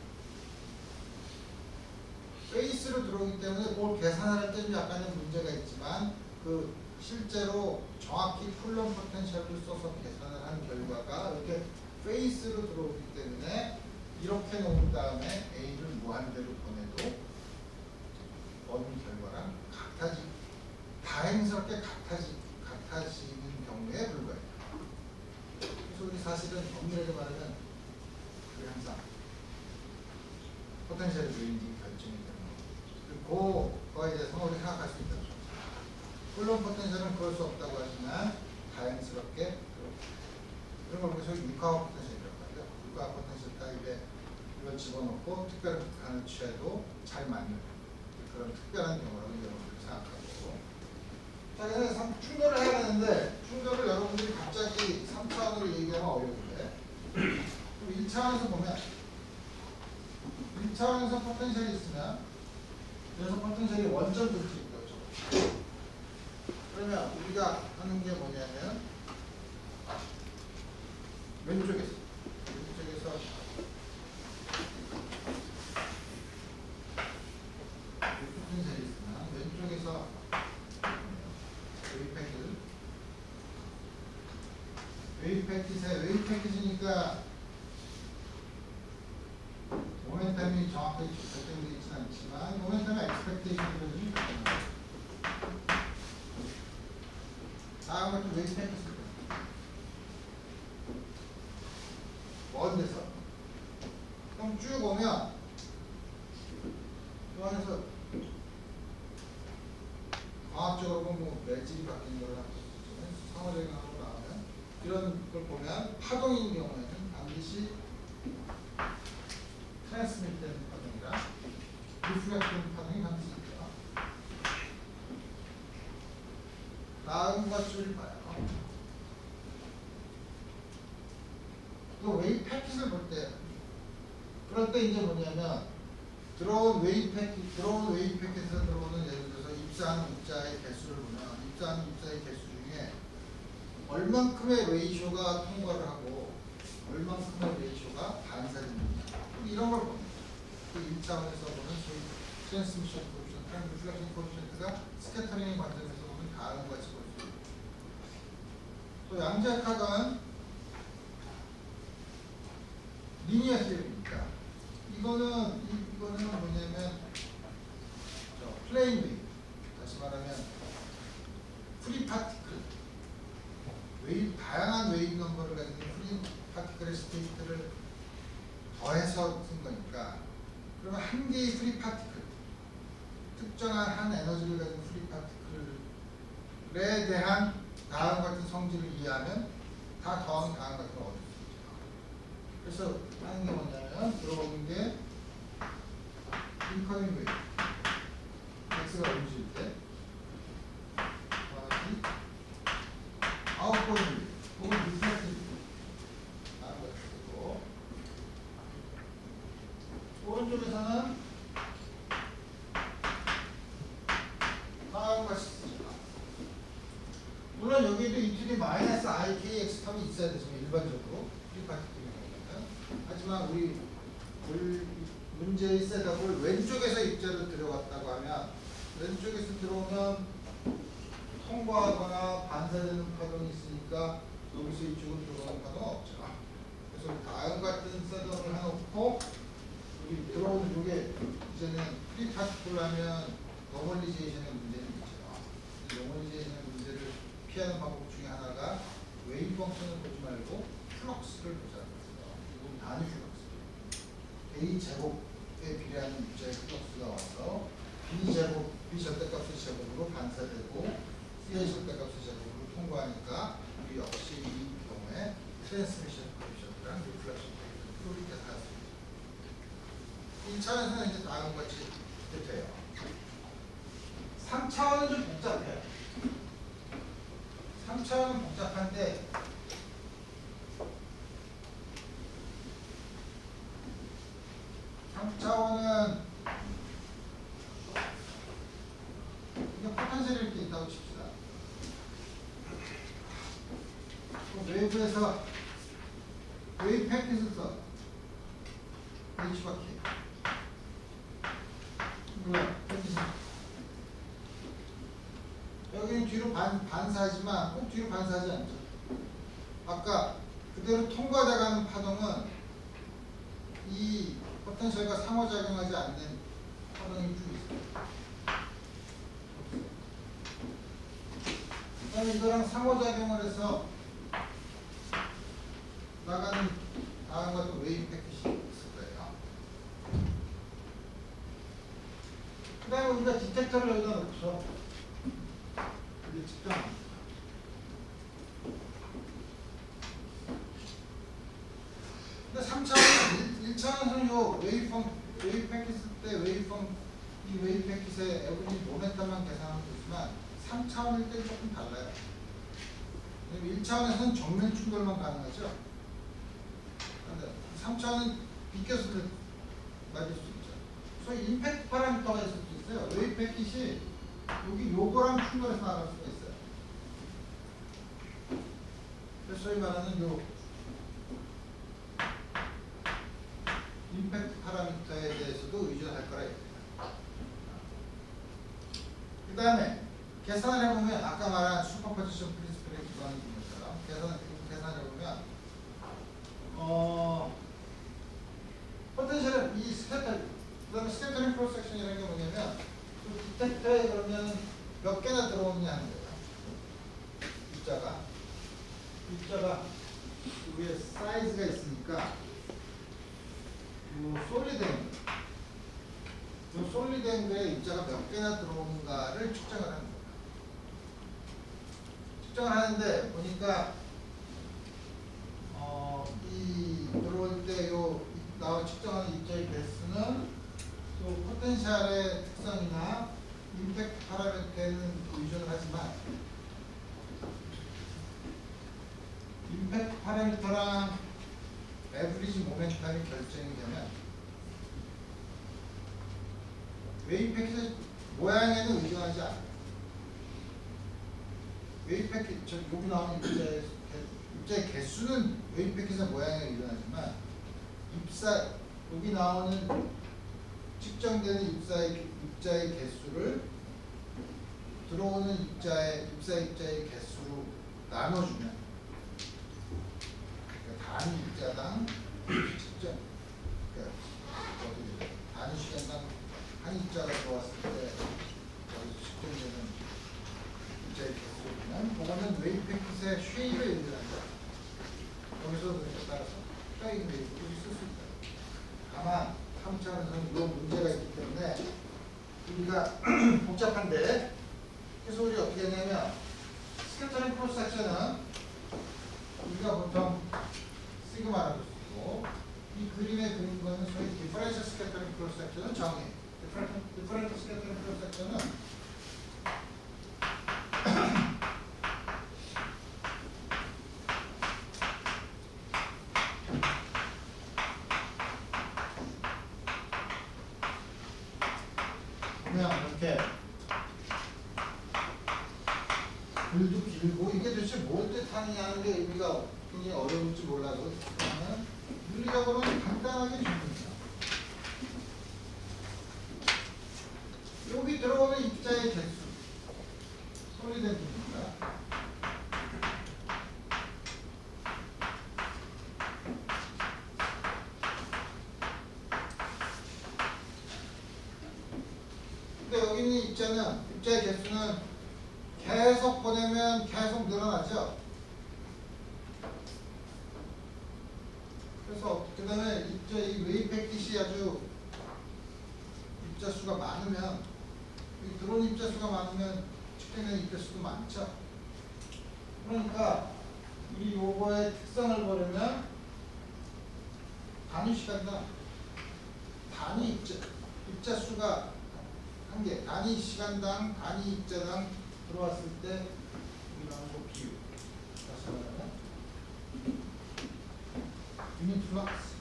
페이스로 들어오기 때문에 뭘 계산할 때는 약간의 문제가 있지만 그 실제로 정확히 쿨럼 포텐셜을 써서 계산을 한 결과가 이렇게 페이스로 들어오기 때문에 이렇게 놓은 다음에 A를 무한대로 보내도 얻는 결과랑 다행스럽게 같아지는 경우에 불과해요. 그래서 우리 사실은 엄밀하게 말하면 그게 항상 포텐셜의 레인지 결정이 되는 거고 그거에 대해서 우리 생각할 수 있다. 쿨럼 포텐셜은 그럴 수 없다고 하지만 다행스럽게 그런 걸 우리가 소위 육하화 포텐셜이라고 하죠. 육하화 포텐셜 타입에 이걸 집어넣고 특별한 극한을 취해도 잘 맞는 그런 특별한 경우라고 여러분들이 생각하고 자, 그래서 충돌을 해야 되는데 충돌을 여러분들이 갑자기 3차원으로 얘기하면 어려운데 그럼 1차원에서 보면 1차원에서 포텐셜이 있으면 그래서 포텐셜이 원점 돌지 있죠. 그러면 우리가 하는 게 뭐냐면 왼쪽에서 포텐셜이 있으면 왼쪽에서 웨이브 패킷이니까 모멘텀이 정확하게 결정되어 있지는 않지만 모멘텀의 expectation을 좀 결정합니다. 다음 것도 웨이브 패킷을 먼 데서 그럼 쭉 오면 이 안에서 과학적으로 보면 매질이 바뀌는 거나 상호작용하고 나오면 이런 걸 보면 파동인 경우에는 반드시 트랜스미트 되는 파동이라 리플렉트 되는 파동이 반드시 있다. 다음 것을 봐요. 또 웨이브 패킷을 볼 때 그럴 때 이제 뭐냐면 들어온 웨이브 패킷에서 들어오는 예를 들어서 입사하는 입자의 개수를 보면 입사하는 입자의 개수 중에 얼만큼의 레이쇼가 통과를 하고 얼만큼의 레이쇼가 반사되느냐 이런 걸 봅니다. 그 1차원에서 보는 소위 트랜스미션 코에피션트, 리플렉션 코에피션트가 스캐터링의 관점에서 보면 다음과 같이 볼 수 있습니다. 또 양자역학은 리니어 시리즈입니다. 이거는 뭐냐면 플레인 웨이브, 다시 말하면 프리 파티클 웨이브, 다양한 웨이브 넘버를 가지고 프리 파티클의 스테이트를 더해서 쓴 거니까 그러면 한 개의 프리 파티클 특정한 한 에너지를 가진 프리 파티클에 대한 다음 같은 성질을 이해하면 다 더하면 다음 같은 걸 얻을 수 있죠. 그래서 하는 게 뭐냐면 들어오는 게 인커밍 웨이브 x가 움직일 때 아웃고잉 웨이브 혹은 리플렉트 웨이브 다음 같은 거고 오른쪽에서는 다음과 같이 씁니다. 물론 여기에도 e 마이너스 ikx 텀이 있어야 되죠. 일반적으로 프리파티클 경우는. 하지만 우리 문제의 셋업을 왼쪽에서 입자로 들어갔다고 하면 왼쪽에서 들어오면 통과하거나 반사되는 파동이 있으니까 여기서 이쪽으로 들어가는 파동은 없죠. 그래서 다음 같은 셋업을 해놓고 우리 들어오는 이게 이제는 프리파티클 하면 노멀리제이션의 문제는 있죠. 노멀리제이션의 문제를 피하는 방법 중에 하나가 웨이브 펑션을 보지 말고 플럭스를 보자는 거예요. 이건 단위 플럭스. A 제곱에 비례하는 입자의 플럭스가 와서 B 제곱, B 절대값의 제곱으로 반사되고 C의 절대값의 제곱으로 통과하니까 우리 역시 이 경우에 트랜스미션 코에피션트랑 리플렉션 코에피션트로 이렇게 다 씁니다. 1차원에서는 이제 다음과 같이 돼요. 3차원은 좀 복잡해요. 3차원은 복잡한데 3차원은 이게 포텐셜이 이렇게 있다고 칩시다. 웨이브에서 웨이브 패킷을 써 H와 K 물론 패킷은 여기는 뒤로 반사하지만 꼭 뒤로 반사하지 않죠. 아까 그대로 통과돼가는 파동은 이 포텐셜과 상호작용하지 않는 파동이 쭉 있어요. 그다음에 이거랑 상호작용을 해서 나가는 다음 같은 웨이브 패킷이 있을 거예요. 그 다음에 우리가 디텍터를 여기다 놓죠. 이게 측정합니다. 근데 3차원은 1차원에서는 요 웨이브 패킷 때 이 웨이브 패킷의 에브리지 모멘텀만 계산하면 되지만 3차원일 때는 조금 달라요. 1차원에서는 정면 충돌만 가능하죠. 근데 3차원은 비껴서 맞을 수 있죠. 소위 임팩트 파라미터가 있을 수 있어요. 웨이브 패킷이 여기 요거랑 충돌해서 나갈 수가 있어요. 소위 말하는 요 임팩트 파라미터에 대해서도 의존할 거라 얘기합니다. 그 다음에 계산을 해보면 아까 말한 슈퍼포지션 프린시플에 기반한 것처럼 계산해보면 포텐셜의 이 스캐터 그 다음에 스캐터링 크로스 섹션이라는 게 뭐냐면 그 디텍터에 그러면 몇 개나 들어오느냐 하는 거예요. 입자가 위에 사이즈가 있으니까 솔리드 앵글에 입자가 몇 개나 들어오는가를 측정을 하는 거예요. 측정을 하는데 보니까 이 들어올 때 요 나와 측정하는 입자의 개수는 또 포텐셜의 특성이나 임팩트 파라미터에는 의존을 하지만 임팩트 파라미터랑 에브리지 모멘텀이 결정이 되면 웨이브 패킷의 모양에는 의존하지 않아요. 웨이브 패킷, 여기 나오는 입자의 개수는 웨이브 패킷의 모양에 의존하지만 여기 나오는 측정되는 입자의 개수를 들어오는 입자의 개수로 나눠주면 단위 입자당 측정 단위 시간당 한 입자가 들어왔을 때 측정되는 입자의 개수를 보면 그거는 웨이브 패킷의 쉐입에 의존한다. 거기서 따라서 쉐입 웨이브를 쓸 수 있다. 다만 3차원에서는 이런 문제가 있기 때문에 우리가 복잡한데 그래서 우리 어떻게 하냐면 스캐터링 크로스 섹션은 우리가 보통 시그마라고 쓰고 이 그림에 그린 거는 소위 디퍼런셜 스캐터링 크로스 섹션은 정해. 디퍼런셜 스캐터링 크로스 섹션은 그냥 이렇게 글도 길고 이게 도대체 뭘 뜻하느냐는 게 의미가 굉장히 어려울지 몰라도 그러면 물리적으로는 간단하게 줍니다. 여기 들어오는 입자의 개수 솔리드 앵글입니다. 근데 여기 있는 입자의 개수는 계속 보내면 계속 늘어나죠. 그래서 그 다음에 이 웨이브 패킷이 아주 입자 수가 많으면 들어온 입자 수가 많으면 측정되는 입자 수도 많죠. 그러니까 우리 요거의 특성을 보려면 단위 시간당 단위 입자 수가 한 개, 단위 시간당 단위 입자당 들어왔을 때 우리 나오는 거 비율 다시 말하면 유닛 플럭스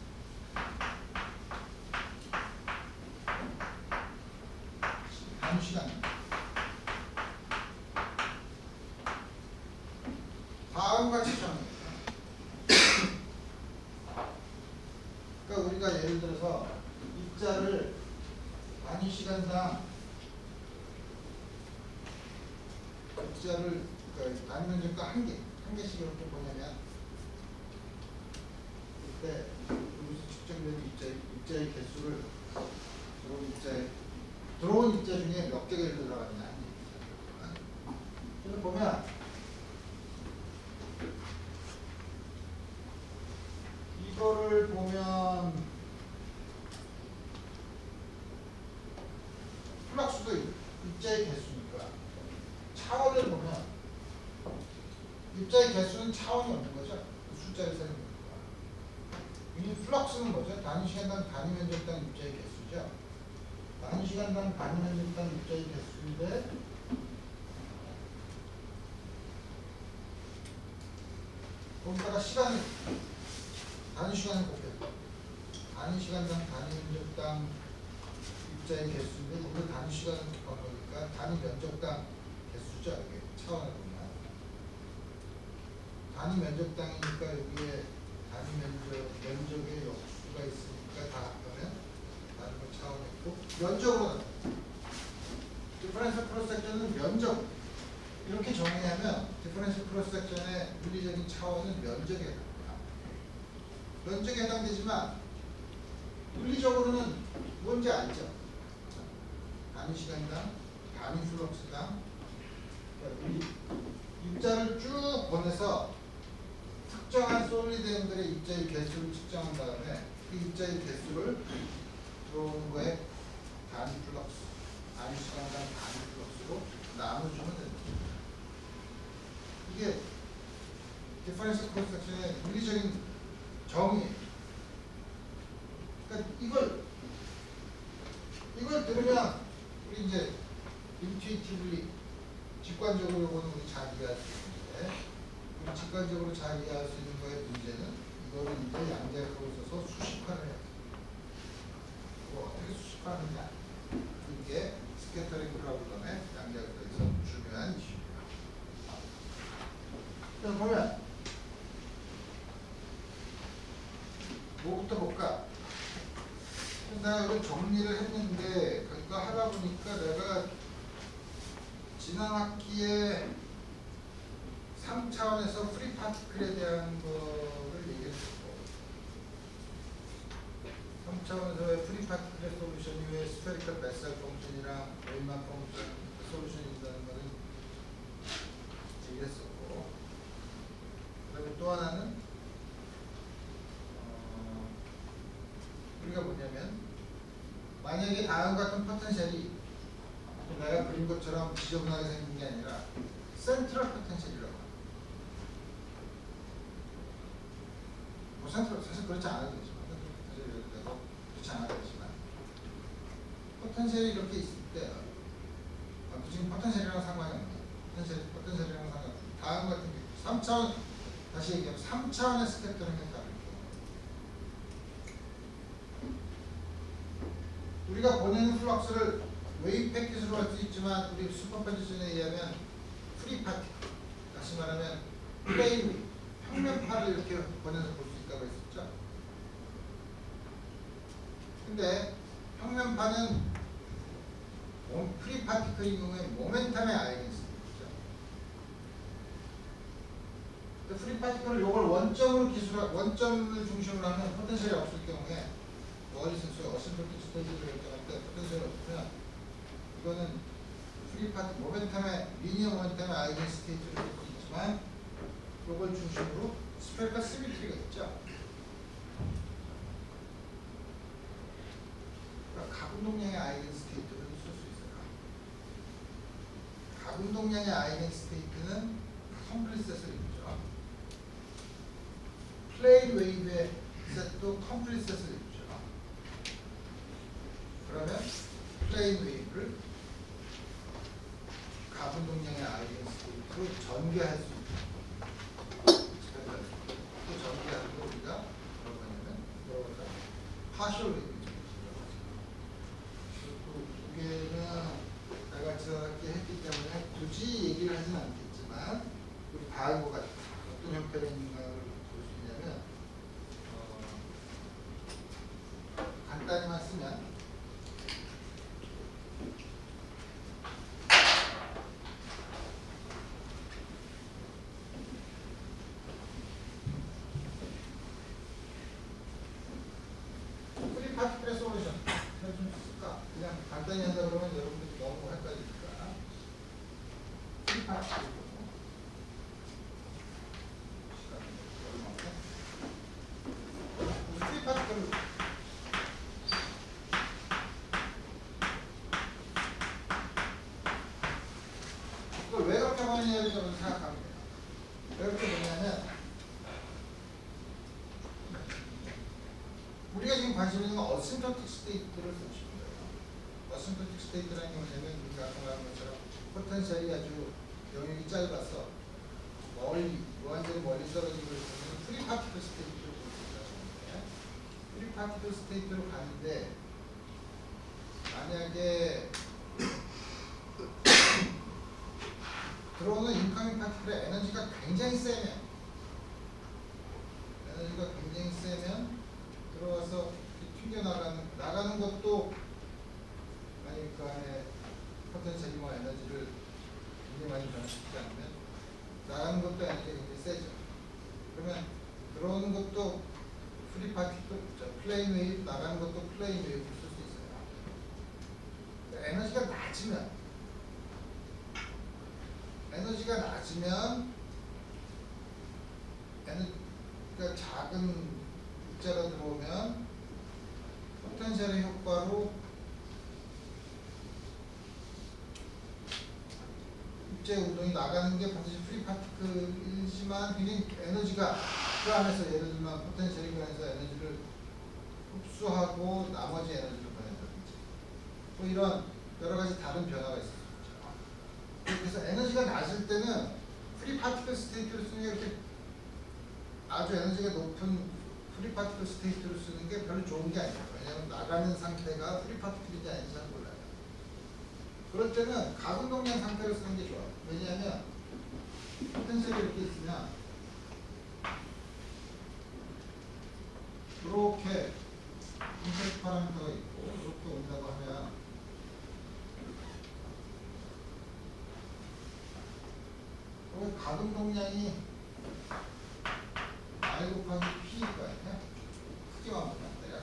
단위 시간 다음과 같이 정합니다. 그러니까 우리가 예를 들어서 입자를 단위 시간당 입자를 그러니까 단위 면적과 한 개씩 이렇게 보내면 그때 여기서 측정되는 입자의 개수를 들어온 입자 중에 몇 개가 들어가느냐 하는 얘기죠. 그래서 보면 이거를 보면 플럭스도 입자의 개수니까 차원을 보면 입자의 개수는 차원이 없는 거죠. 숫자를 세는 거니까. 이 플럭스는 뭐죠? 단위 시간당 단위 면적당 입자의 개수죠. 단위 시간당 단위 면적당 입자의 개수인데 거기다가 단위 시간을 곱해요. 단위 시간당 단위 면적당 입자의 개수인데 거기서 단위 시간을 곱한 거니까 단위 면적당 개수죠. 이게 차원을 보면 단위 면적당이니까 여기에 단위 면적의 역수가 있으니까 다 합하면 다른 거 차원했고 면적으로는 디퍼런셜 크로스 섹션은 면적 이렇게 정의하면 디퍼런셜 크로스 섹션의 물리적인 차원은 면적에 해당합니다. 면적에 해당되지만 물리적으로는 뭔지 알죠? 단위 시간당 단위 플럭스당 입자를 쭉 보내서 특정한 솔리드형들의 입자의 개수를 측정한 다음에 그 입자의 개수를 들어오는 거에 단위 플럭스, 단위 시간당 단위 플럭스로 나눠주면 됩니다. 이게 디퍼런셜 크로스 섹션의 물리적인 정의예요. 그러니까 이걸 들으면 우리 이제 intuitively 직관적으로 이거는 우리 잘 이해할 수 있는데 우리 직관적으로 잘 이해할 수 있는 거의 문제는 이거를 이제 양자역학을 써서 수식화를 해요. 어떻게 수식화하느냐 이게 스캐터링 프로블럼의 양자역학에서 중요한 이슈입니다. 그래서 보면 뭐부터 볼까? 내가 이거 정리를 했는데 그거 하다 보니까 내가 지난 학기에 3차원에서 프리 파티클에 대한 거를 얘기했었고 3차원에서의 프리 파티클의 솔루션이 왜 스페리컬 베셀 펑션이랑 레이만 펑션 솔루션이 있다는 거는 얘기했었고 그리고 또 하나는 우리가 뭐냐면 만약에 다음과 같은 포텐셜이 내가 그린 것처럼 지저분하게 생긴 게 아니라 센트럴 포텐셜이라고 합니다. 뭐 센트럴 사실 그렇지 않아도 되지만 사실 되고 그렇지 않아도 되지만 포텐셜이 이렇게 있을 때 지금 포텐셜이랑 상관이 없네요. 포텐셜이랑 상관이 없네요. 다음 같은 경우 3차원 다시 얘기하면 3차원의 스펙트럼에 따르고 우리가 보내는 플럭스를 웨이브 패킷으로 할 수 있지만 우리 슈퍼포지션에 의하면 프리 파티 다시 말하면 플레인 평면파를 이렇게 보내서 볼 수 있다고 했었죠. 근데 평면파는 프리 파티클인 경우에 모멘텀의 아이덴티티죠. 프리 파티클을 이걸 원점을 중심으로 하면 포텐셜이 없을 경우에 어리센스 어심플티 스테이지를 결정할 때 포텐셜이 없으면 이거는 프리 파티 모멘텀의 리니어 모멘텀의 아이덴 스테이트를 볼 수 있지만 이걸 중심으로 스페리컬 시미트리가 있죠. 그러니까 각운동량의 아이덴 스테이트를 쓸 수 있어요. 각운동량의 아이덴 스테이트는 컴플리셋을 입죠. 플레인 웨이브의 셋도 컴플리셋을 입죠. 그러면 플레인 웨이브를 가분동량의 아이덴 스테이트로 전개할 수 있다. 또 전개하는 거 우리가 뭐라고 하냐면 파셜 웨이브죠. 두 개는 나같이 했기 때문에 굳이 얘기를 하진 않겠지만 우리 다 알고 같은 어떤 형태로 있는가를 볼 수 있냐면 간단히만 쓰면 파티클의 솔루션 좀 쓸까? 그냥 간단히 한다 그러면 여러분들이 너무 헷갈리니까 프리 파티클 프리 파티클 이걸 왜 그렇게 보느냐를 좀 생각하면 돼요. 왜 그렇게 보냐면 우리가 지금 관심 있는 건 어심프토틱 스테이트를 보시면 돼요. 어심프토틱 스테이트라는 경우에는 우리가 아까 말한 것처럼 포텐셜이 아주 영역이 짧아서 완전히 멀리 떨어지고 있으면 프리 파티클 스테이트를 볼 수 있다는 건데 프리 파티클 스테이트로 가는데 만약에 들어오는 인커밍 파티클의 에너지가 굉장히 세면 들어오는 것도 프리 파티클, 플레인 웨이브, 나가는 것도 플레인 웨이브 쓸 수 있어요. 에너지가 낮으면 에너지가 작은 입자가 들어오면 포텐셜의 효과로 입자의 운동이 나가는 게 반드시 프리 파티클이지만 굉장히 에너지가 그 안에서 예를 들면 포텐셜이 그 안에서 에너지를 흡수하고 나머지 에너지를 보낸다든지 뭐 이런 여러 가지 다른 변화가 있을 수 있죠. 그래서 에너지가 낮을 때는 프리 파티클 스테이트를 쓰는 게 이렇게 아주 에너지가 높은 프리 파티클 스테이트를 쓰는 게 별로 좋은 게 아니에요. 왜냐하면 나가는 상태가 프리 파티클인지 아닌지 잘 몰라요. 그럴 때는 가운동량 상태를 쓰는 게 좋아요. 왜냐하면 포텐셜이 이렇게 있으면 이렇게 임팩트 파라미터가 있고 이렇게 온다고 하면 가동동량이 I 곱하기 P일 거 아니야? 크기만 보면 안 돼요.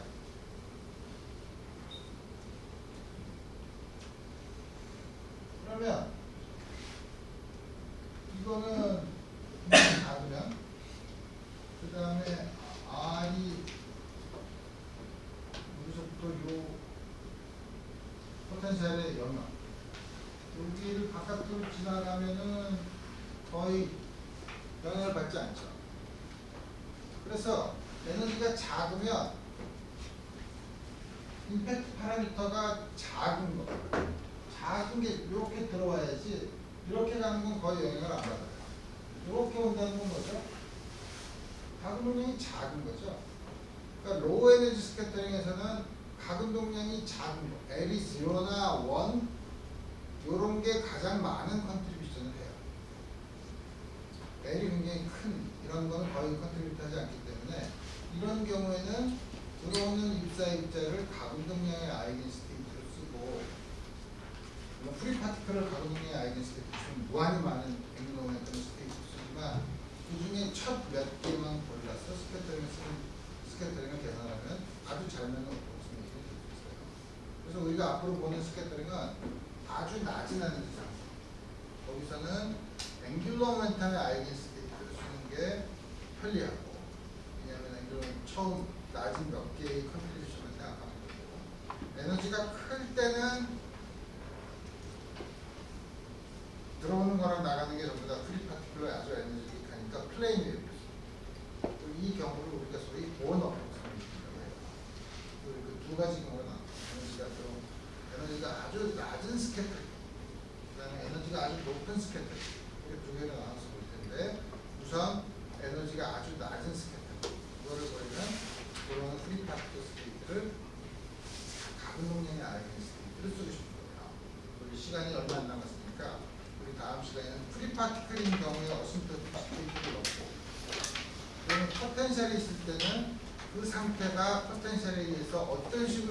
그러면 이거는 작으면 그 다음에 R이 여기서부터 요 포텐셜의 영역 여기를 바깥으로 지나가면은 거의 영향을 받지 않죠. 그래서 에너지가 작으면 임팩트 파라미터가 작은 거 작은 게 이렇게 들어와야지 이렇게 가는 건 거의 영향을 안 받아요. 이렇게 온다는 건 뭐죠? 가근동량이 작은 거죠. 그러니까 로우 에너지 스캐터링에서는 가근동량이 작은 거 L이 0나 1 이런 게 가장 많은 컨트리뷰션을 해요. L이 굉장히 큰 이런 거는 거의 컨트리뷰트하지 않기 때문에 이런 경우에는 들어오는 입자를 가근동량의 아이겐 스테이트로 쓰고 프리 파티클을 가근동량의 아이겐 스테이트로 쓰면 무한히 많은 앵글 모멘텀 스테이트로 쓰지만 그 중에 첫 몇 개만 골라서 스캐터링을 계산하면 아주 잘 맞는 옵티미이션이 될 수 있어요. 그래서 우리가 앞으로 보는 스캐터링은 아주 낮은 에너지 상태 거기서는 앵귤러 모멘텀의 아이겐 스테이트를 쓰는 게 편리하고 왜냐하면 앵귤러 처음 낮은 몇 개의 컨트리뷰션을 생각하면 되고 에너지가 클 때는 들어오는 거랑 나가는 게 전부 다 프리 파티클러 아주 에너지틱하니까 플레인 웨이브 이 경우를 우리가 소위 본 어프로크시메이션이라고 해요. 그 두 가지 경우가 나와요. 에너지가 아주 낮은 스캐터링 그 다음에 에너지가 아주 높은 스캐터링 이렇게 두 개를 나눠서 볼 텐데 우선 에너지가 아주 낮은 스캐터링 이거를 보이면 그런 프리 파티클 스테이트를 가근동량의 아이겐 스테이트를 쓰고 싶은 거예요. 우리 시간이 얼마 안 남았으니까 우리 다음 시간에는 프리 파티클인 경우에 어심프토틱 스테이트를 넣고 그러면 포텐셜이 있을 때는 그 상태가 포텐셜에 의해서 어떤 식으로